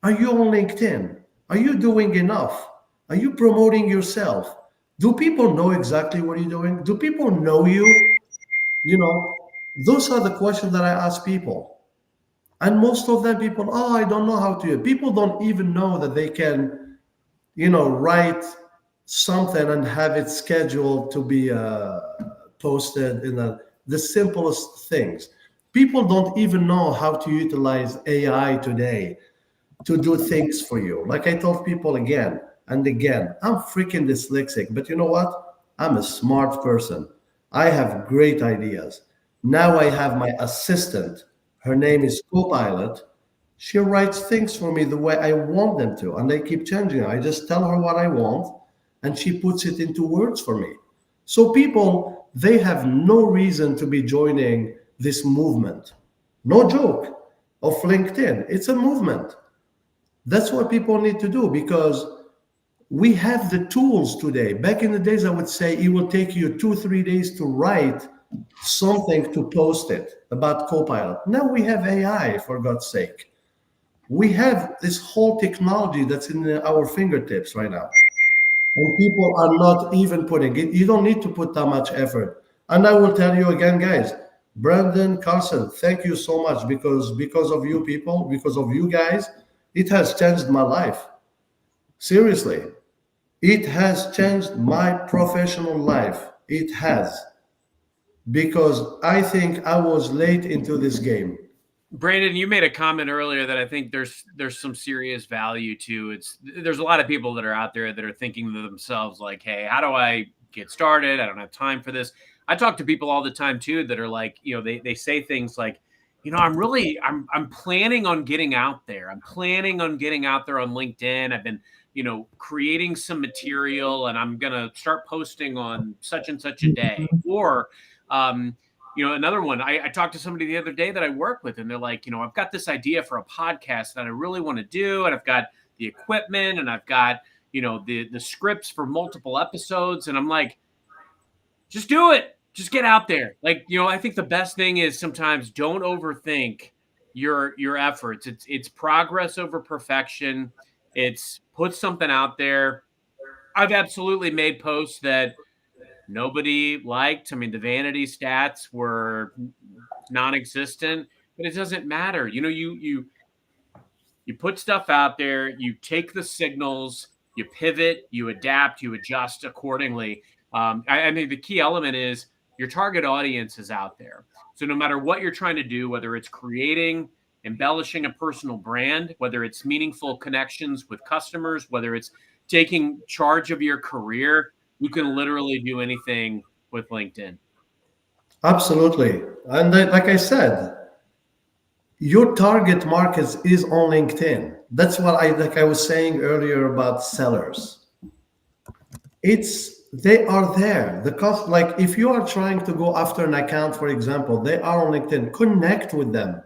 Are you on LinkedIn? Are you doing enough? Are you promoting yourself? Do people know exactly what you're doing? Do people know you? You know, those are the questions that I ask people. And most of them, people, oh, I don't know how to. People don't even know that they can, write something and have it scheduled to be posted in the simplest things. People don't even know how to utilize AI today to do things for you. Like I told people again and again, I'm freaking dyslexic, but you know what? I'm a smart person. I have great ideas. Now I have my assistant. Her name is Copilot. She writes things for me the way I want them to, and they keep changing. I just tell her what I want, and she puts it into words for me. So people, they have no reason to be joining this movement. No joke of LinkedIn. It's a movement. That's what people need to do because we have the tools today. Back in the days, I would say it will take you 2-3 days to write something to post it about Copilot. Now we have AI, for God's sake. We have this whole technology that's in our fingertips right now. And people are not even putting it. You don't need to put that much effort. And I will tell you again, guys, Brandon, Carson, thank you so much because of you people, because of you guys, it has changed my life. Seriously. It has changed my professional life. It has. Because I think I was late into this game. Brandon, you made a comment earlier that I think there's some serious value to. There's a lot of people that are out there that are thinking to themselves like, hey, how do I get started? I don't have time for this. I talk to people all the time too that are like, they say things like, I'm planning on getting out there. I'm planning on getting out there on LinkedIn. I've been, creating some material and I'm going to start posting on such and such a day. Or, another one, I talked to somebody the other day that I work with and they're like, I've got this idea for a podcast that I really want to do. And I've got the equipment and I've got, the scripts for multiple episodes. And I'm like, just do it. Just get out there. Like, I think the best thing is sometimes don't overthink your efforts. It's progress over perfection. It's put something out there. I've absolutely made posts that nobody liked. I mean, the vanity stats were non-existent, but it doesn't matter. You put stuff out there, you take the signals, you pivot, you adapt, you adjust accordingly. I think the key element is your target audience is out there. So no matter what you're trying to do, whether it's creating, embellishing a personal brand, whether it's meaningful connections with customers, whether it's taking charge of your career, you can literally do anything with LinkedIn. Absolutely. And like I said, your target market is on LinkedIn. That's what I was saying earlier about sellers. They are there. The cost, like if you are trying to go after an account, for example, they are on LinkedIn. Connect with them.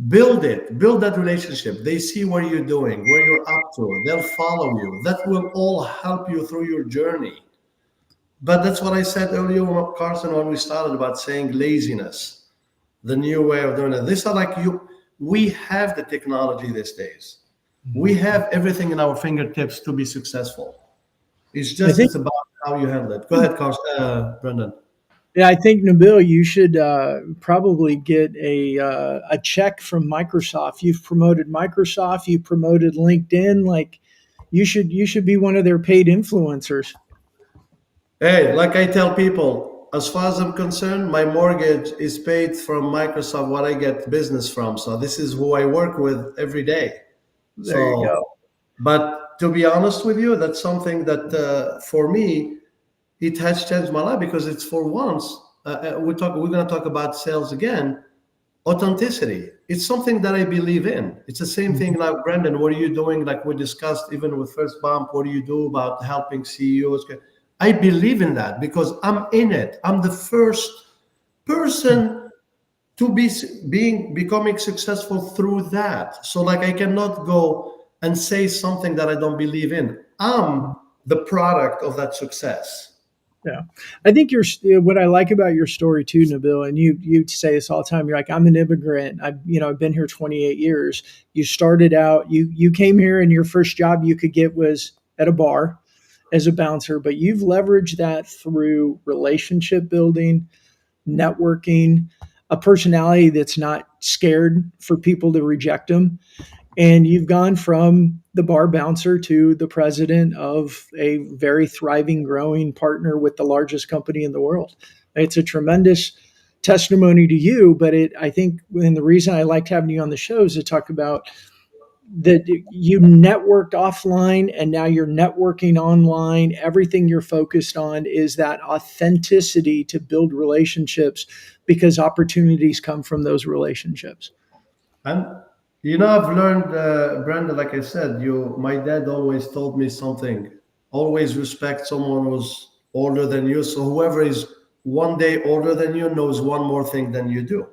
Build that relationship. They see what you're doing, where you're up to. They'll follow you. That will all help you through your journey. But that's what I said earlier, Carson, when we started about saying laziness, the new way of doing it. These are like we have the technology these days. We have everything in our fingertips to be successful. It's about how you handle it. Go ahead, Carson, Brendan. Yeah, I think Nabil, you should probably get a check from Microsoft. You've promoted Microsoft, you promoted LinkedIn. Like, you should be one of their paid influencers. Hey, like I tell people, as far as I'm concerned, my mortgage is paid from Microsoft, what I get business from. So this is who I work with every day. There you go. But to be honest with you, that's something that for me, it has changed my life because it's for once. We're going to talk about sales again. Authenticity. It's something that I believe in. It's the same thing like Brendan. What are you doing? Like we discussed even with First Bump. What do you do about helping CEOs? I believe in that because I'm in it. I'm the first person to becoming successful through that. So like I cannot go and say something that I don't believe in. I'm the product of that success. Yeah, I think what I like about your story too, Nabil, and you say this all the time. You're like, I'm an immigrant. I've been here 28 years. You started out, you came here, and your first job you could get was at a bar as a bouncer, but you've leveraged that through relationship building, networking, a personality that's not scared for people to reject them. And you've gone from the bar bouncer to the president of a very thriving, growing partner with the largest company in the world. It's a tremendous testimony to you. But I think, and the reason I liked having you on the show is to talk about that you networked offline and now you're networking online. Everything you're focused on is that authenticity to build relationships because opportunities come from those relationships. And I've learned, Brandon, like I said, my dad always told me something. Always respect someone who's older than you. So whoever is one day older than you knows one more thing than you do.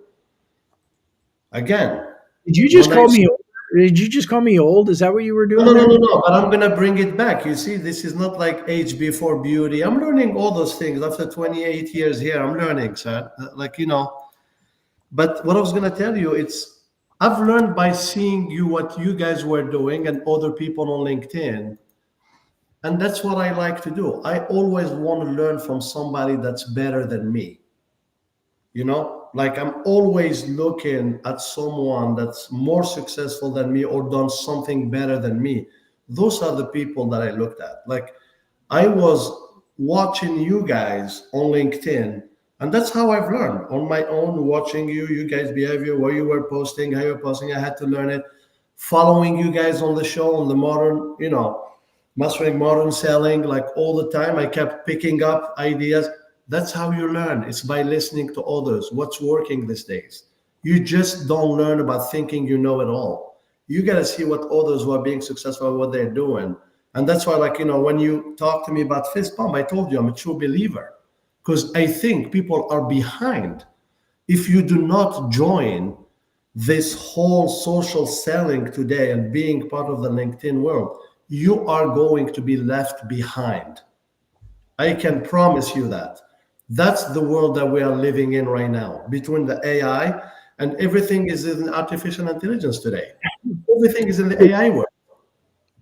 Again, Did you just call me? Did you just call me old? Is that what you were doing? No. But I'm gonna bring it back. You see, this is not like age before beauty. I'm learning all those things after 28 years here. I'm learning, sir. But what I was gonna tell you, I've learned by seeing what you guys were doing and other people on LinkedIn. And that's what I like to do. I always want to learn from somebody that's better than me. Like I'm always looking at someone that's more successful than me or done something better than me. Those are the people that I looked at. Like I was watching you guys on LinkedIn, and that's how I've learned on my own, watching you guys' behavior, where you were posting, how you're posting. I had to learn it. Following you guys on the show, on the modern, mastering modern selling, like all the time. I kept picking up ideas. That's how you learn. It's by listening to others. What's working these days? You just don't learn about thinking you know it all. You got to see what others who are being successful, what they're doing. And that's why, when you talk to me about fist pump, I told you I'm a true believer because I think people are behind. If you do not join this whole social selling today and being part of the LinkedIn world, you are going to be left behind. I can promise you that. That's the world that we are living in right now. Between the AI and everything is in artificial intelligence today. Everything is in the AI world.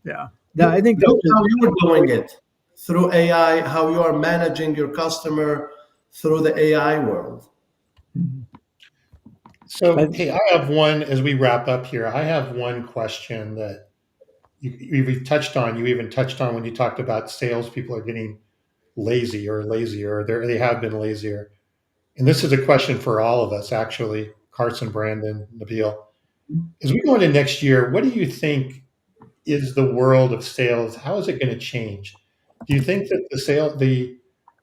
Yeah. I think Look how you're doing it through AI, how you are managing your customer through the AI world. So, hey, I have one as we wrap up here. I have one question that you've touched on. You even touched on when you talked about salespeople are getting lazier, or they have been lazier. And this is a question for all of us, actually, Carson, Brandon, Nabil. As we go into next year, what do you think is the world of sales? How is it going to change? Do you think that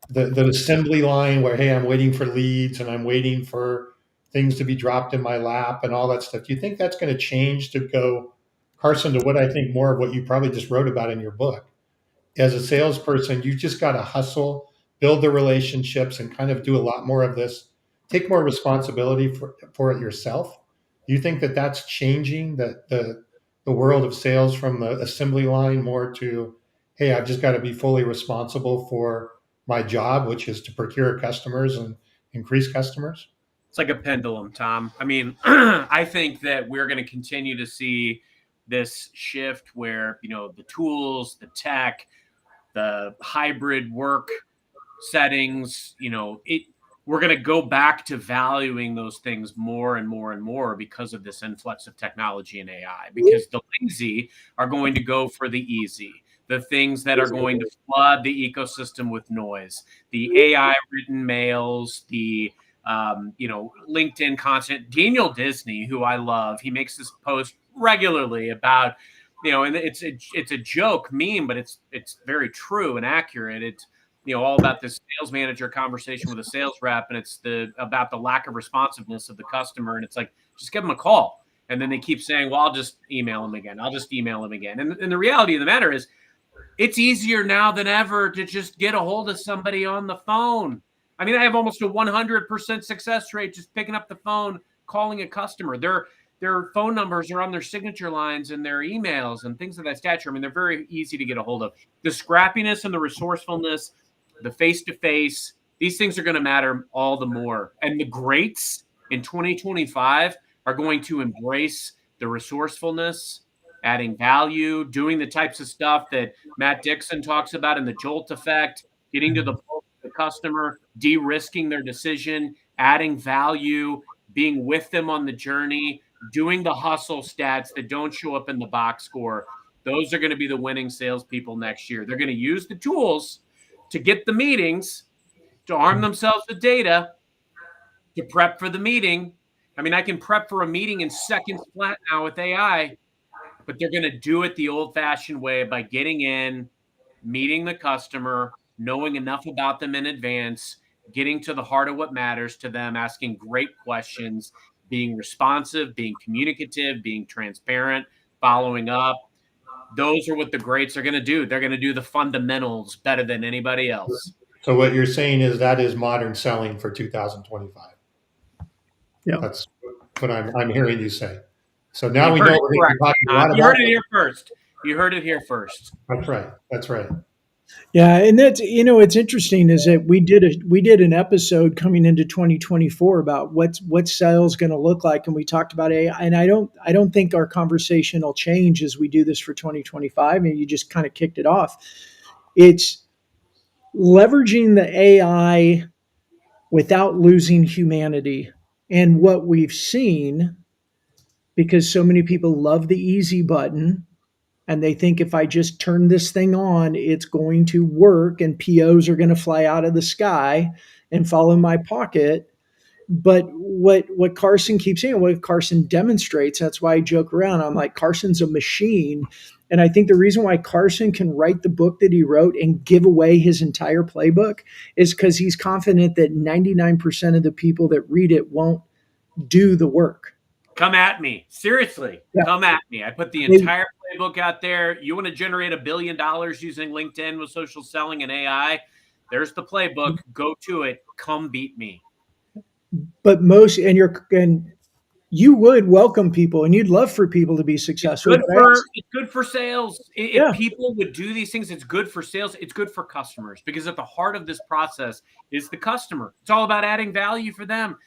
the assembly line where, hey, I'm waiting for leads and I'm waiting for things to be dropped in my lap and all that stuff, do you think that's going to change to go, Carson, to what I think more of what you probably just wrote about in your book? As a salesperson, you just got to hustle, build the relationships, and kind of do a lot more of this. Take more responsibility for it yourself. Do you think that that's changing the world of sales from the assembly line more to, hey, I've just got to be fully responsible for my job, which is to procure customers and increase customers? It's like a pendulum, Tom. I mean, I think that we're going to continue to see this shift where, the tools, the tech, the hybrid work settings, we're going to go back to valuing those things more and more and more because of this influx of technology and AI, because the lazy are going to go for the easy, the things that are going to flood the ecosystem with noise, the AI written mails, the LinkedIn content. Daniel Disney, who I love, he makes this post regularly about, and it's a joke meme, but it's very true and accurate. It's all about this sales manager conversation with a sales rep, and it's about the lack of responsiveness of the customer, and it's like, just give them a call. And then they keep saying, well, I'll just email them again. And the reality of the matter is, it's easier now than ever to just get a hold of somebody on the phone. I mean, I have almost a 100% success rate just picking up the phone, calling a customer. Their phone numbers are on their signature lines and their emails and things of that stature. I mean, they're very easy to get a hold of. The scrappiness and the resourcefulness, the face-to-face, these things are going to matter all the more. And the greats in 2025 are going to embrace the resourcefulness, adding value, doing the types of stuff that Matt Dixon talks about in the Jolt effect, getting to the customer, de-risking their decision, adding value, being with them on the journey, doing the hustle stats that don't show up in the box score. Those are going to be the winning salespeople next year. They're going to use the tools to get the meetings, to arm themselves with data, to prep for the meeting. I mean, I can prep for a meeting in seconds flat now with AI, but they're going to do it the old-fashioned way by getting in, meeting the customer, knowing enough about them in advance, getting to the heart of what matters to them, asking great questions, being responsive, being communicative, being transparent, following up. Those are what the greats are going to do. They're going to do the fundamentals better than anybody else. So what you're saying is that is modern selling for 2025. Yeah. That's what I'm hearing you say. So now we know we're going to be talking a lot about. You heard it here first. You heard it here first. That's right. That's right. Yeah, and that's, it's interesting is that we did an episode coming into 2024 about what sales going to look like, and we talked about AI. And I don't think our conversation will change as we do this for 2025. And you just kind of kicked it off. It's leveraging the AI without losing humanity. And what we've seen, because so many people love the easy button, and they think if I just turn this thing on, it's going to work and POs are going to fly out of the sky and fall in my pocket. But what Carson keeps saying, what Carson demonstrates, that's why I joke around. I'm like, Carson's a machine. And I think the reason why Carson can write the book that he wrote and give away his entire playbook is because he's confident that 99% of the people that read it won't do the work. Come at me. Seriously, Come at me. I put the entire playbook out there. You want to generate $1 billion using LinkedIn with social selling and AI? There's the playbook. Go to it. Come beat me. But you would welcome people and you'd love for people to be successful. It's good for sales. If people would do these things, it's good for sales. It's good for customers, because at the heart of this process is the customer. It's all about adding value for them.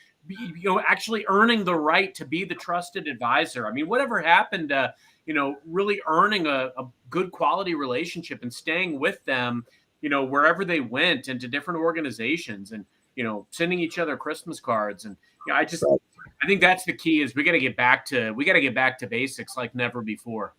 Actually earning the right to be the trusted advisor. I mean, whatever happened to, really earning a good quality relationship and staying with them, wherever they went into different organizations and, sending each other Christmas cards. And I think that's the key is we got to get back to basics like never before.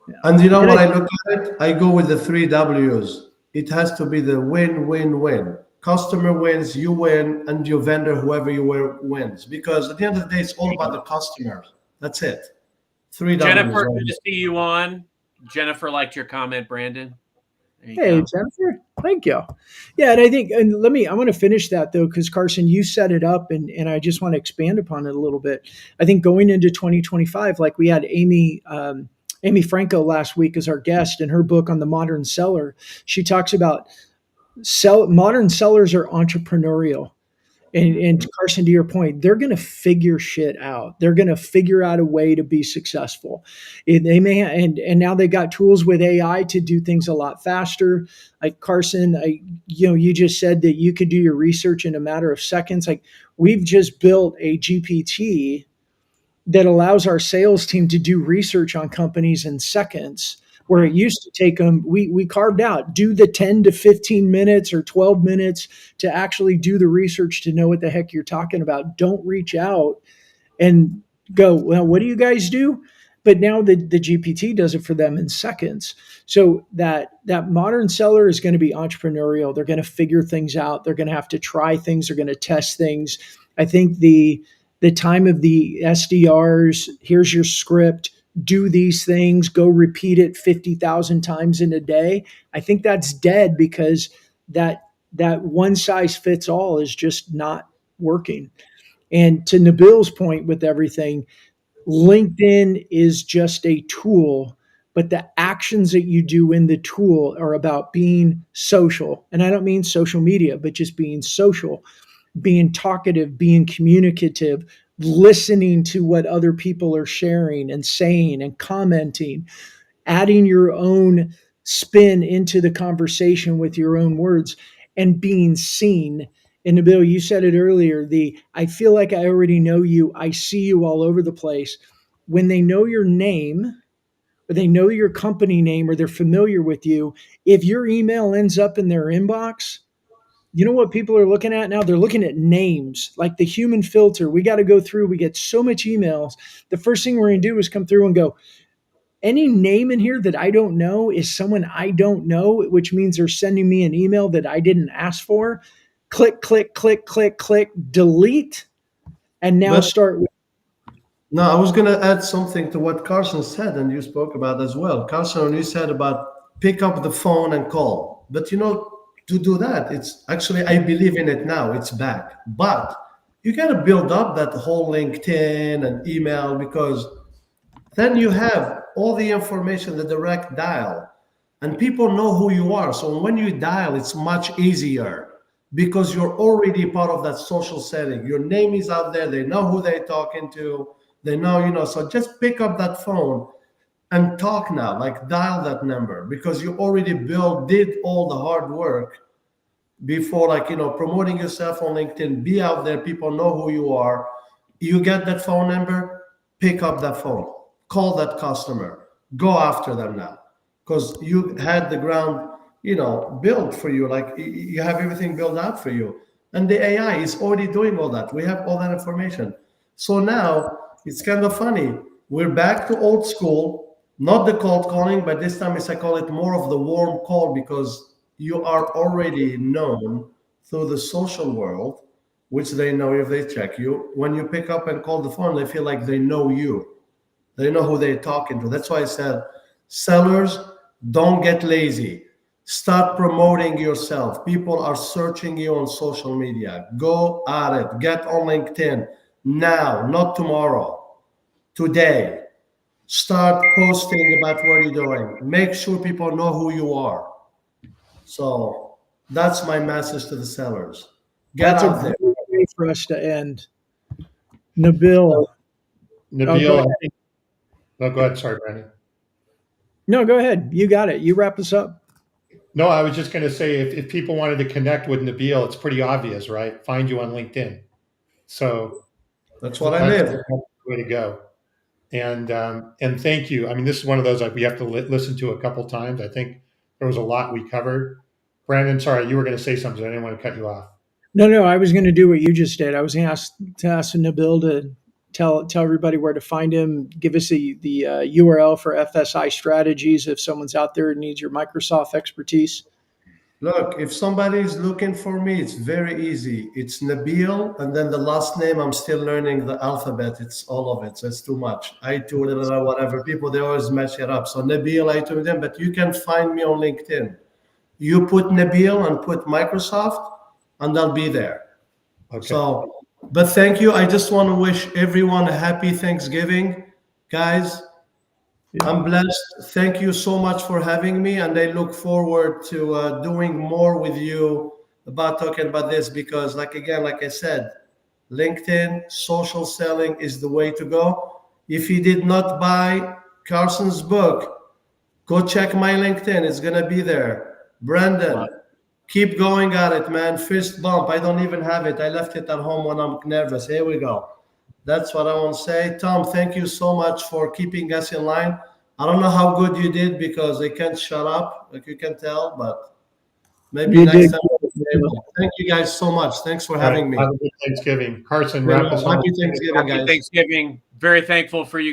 Yeah. And when I look at it, I go with the 3 W's. It has to be the win, win, win. Customer wins, you win, and your vendor, whoever you were, wins. Because at the end of the day, it's all about the customer. That's it. 3 W's. Jennifer, good to see you on. Jennifer liked your comment, Brandon. Hey, Jennifer, thank you. Yeah, and I think, I want to finish that though, because Carson, you set it up, and I just want to expand upon it a little bit. I think going into 2025, like we had Amy Franco last week as our guest, in her book on the modern seller, she talks about modern sellers are entrepreneurial. And Carson, to your point, they're going to figure shit out. They're going to figure out a way to be successful. They may, and now they got tools with AI to do things a lot faster. Like Carson, you just said that you could do your research in a matter of seconds. Like we've just built a GPT that allows our sales team to do research on companies in seconds, where it used to take them, we carved out, do the 10 to 15 minutes or 12 minutes to actually do the research to know what the heck you're talking about. Don't reach out and go, well, what do you guys do? But now the GPT does it for them in seconds. So that modern seller is going to be entrepreneurial. They're going to figure things out. They're going to have to try things. They're going to test things. I think the time of the SDRs, here's your script, do these things, go repeat it 50,000 times in a day. I think that's dead, because that one size fits all is just not working. And to Nabil's point with everything, LinkedIn is just a tool, but the actions that you do in the tool are about being social. And I don't mean social media, but just being social, being talkative, being communicative, listening to what other people are sharing and saying and commenting, adding your own spin into the conversation with your own words and being seen. And Nabil, you said it earlier, I feel like I already know you. I see you all over the place. When they know your name, or they know your company name, or they're familiar with you, if your email ends up in their inbox, you know what people are looking at now? They're looking at names, like the human filter. We got to go through. We get so much emails. The first thing we're going to do is come through and go, any name in here that I don't know is someone I don't know, which means they're sending me an email that I didn't ask for. Click, click, click, click, click, delete, and now start with. No, I was going to add something to what Carson said, and you spoke about as well. Carson, you said about pick up the phone and call. But to do that, it's actually, I believe in it now, it's back. But you got to build up that whole LinkedIn and email, because then you have all the information, the direct dial, and people know who you are. So when you dial, it's much easier because you're already part of that social setting. Your name is out there. They know who they're talking to. They know, so just pick up that phone and talk now, like dial that number, because you already did all the hard work before, like, promoting yourself on LinkedIn, be out there, people know who you are. You get that phone number, pick up that phone, call that customer, go after them now, because you had the ground, built for you, like you have everything built out for you. And the AI is already doing all that. We have all that information. So now it's kind of funny. We're back to old school, not the cold calling, but this time I call it more of the warm call, because you are already known through the social world, which they know if they check you. When you pick up and call the phone, they feel like they know you. They know who they're talking to. That's why I said, sellers, don't get lazy. Start promoting yourself. People are searching you on social media. Go at it. Get on LinkedIn now, not tomorrow. Today. Start posting about what you're doing. Make sure people know who you are. So that's my message to the sellers. Get out there. That's a great way for us to end. Nabil. Nabil, go ahead. Sorry, Brandon. No, go ahead. You got it. You wrap us up. No, I was just going to say, if people wanted to connect with Nabil, it's pretty obvious, right? Find you on LinkedIn. So that's what I live. That's the way to go. And thank you. I mean, this is one of those we have to listen to a couple times. I think there was a lot we covered. Brandon, sorry, you were going to say something. I didn't want to cut you off. No, I was going to do what you just did. I was going to ask Nabil to tell everybody where to find him. Give us the URL for FSI Strategies if someone's out there and needs your Microsoft expertise. Look, if somebody is looking for me, it's very easy. It's Nabil, and then the last name, I'm still learning the alphabet. It's all of it, so it's too much. Aitoumeziane, whatever. People, they always mess it up. So Nabil Aitoumeziane, but you can find me on LinkedIn. You put Nabil and put Microsoft, and I'll be there. Okay. So, but thank you. I just want to wish everyone a happy Thanksgiving, guys. Yeah. I'm blessed. Thank you so much for having me, and I look forward to doing more with you about talking about this, because, like I said, LinkedIn, social selling is the way to go. If you did not buy Carson's book, go check my LinkedIn. It's going to be there. Brandon, keep going at it, man. Fist bump. I don't even have it. I left it at home when I'm nervous. Here we go. That's what I want to say. Tom, thank you so much for keeping us in line. I don't know how good you did, because they can't shut up, like you can tell, but maybe you next time. Thank you guys so much. Thanks for having me. Have a good Thanksgiving. Carson, wrap us up. Happy Thanksgiving, guys. Happy Thanksgiving. Very thankful for you.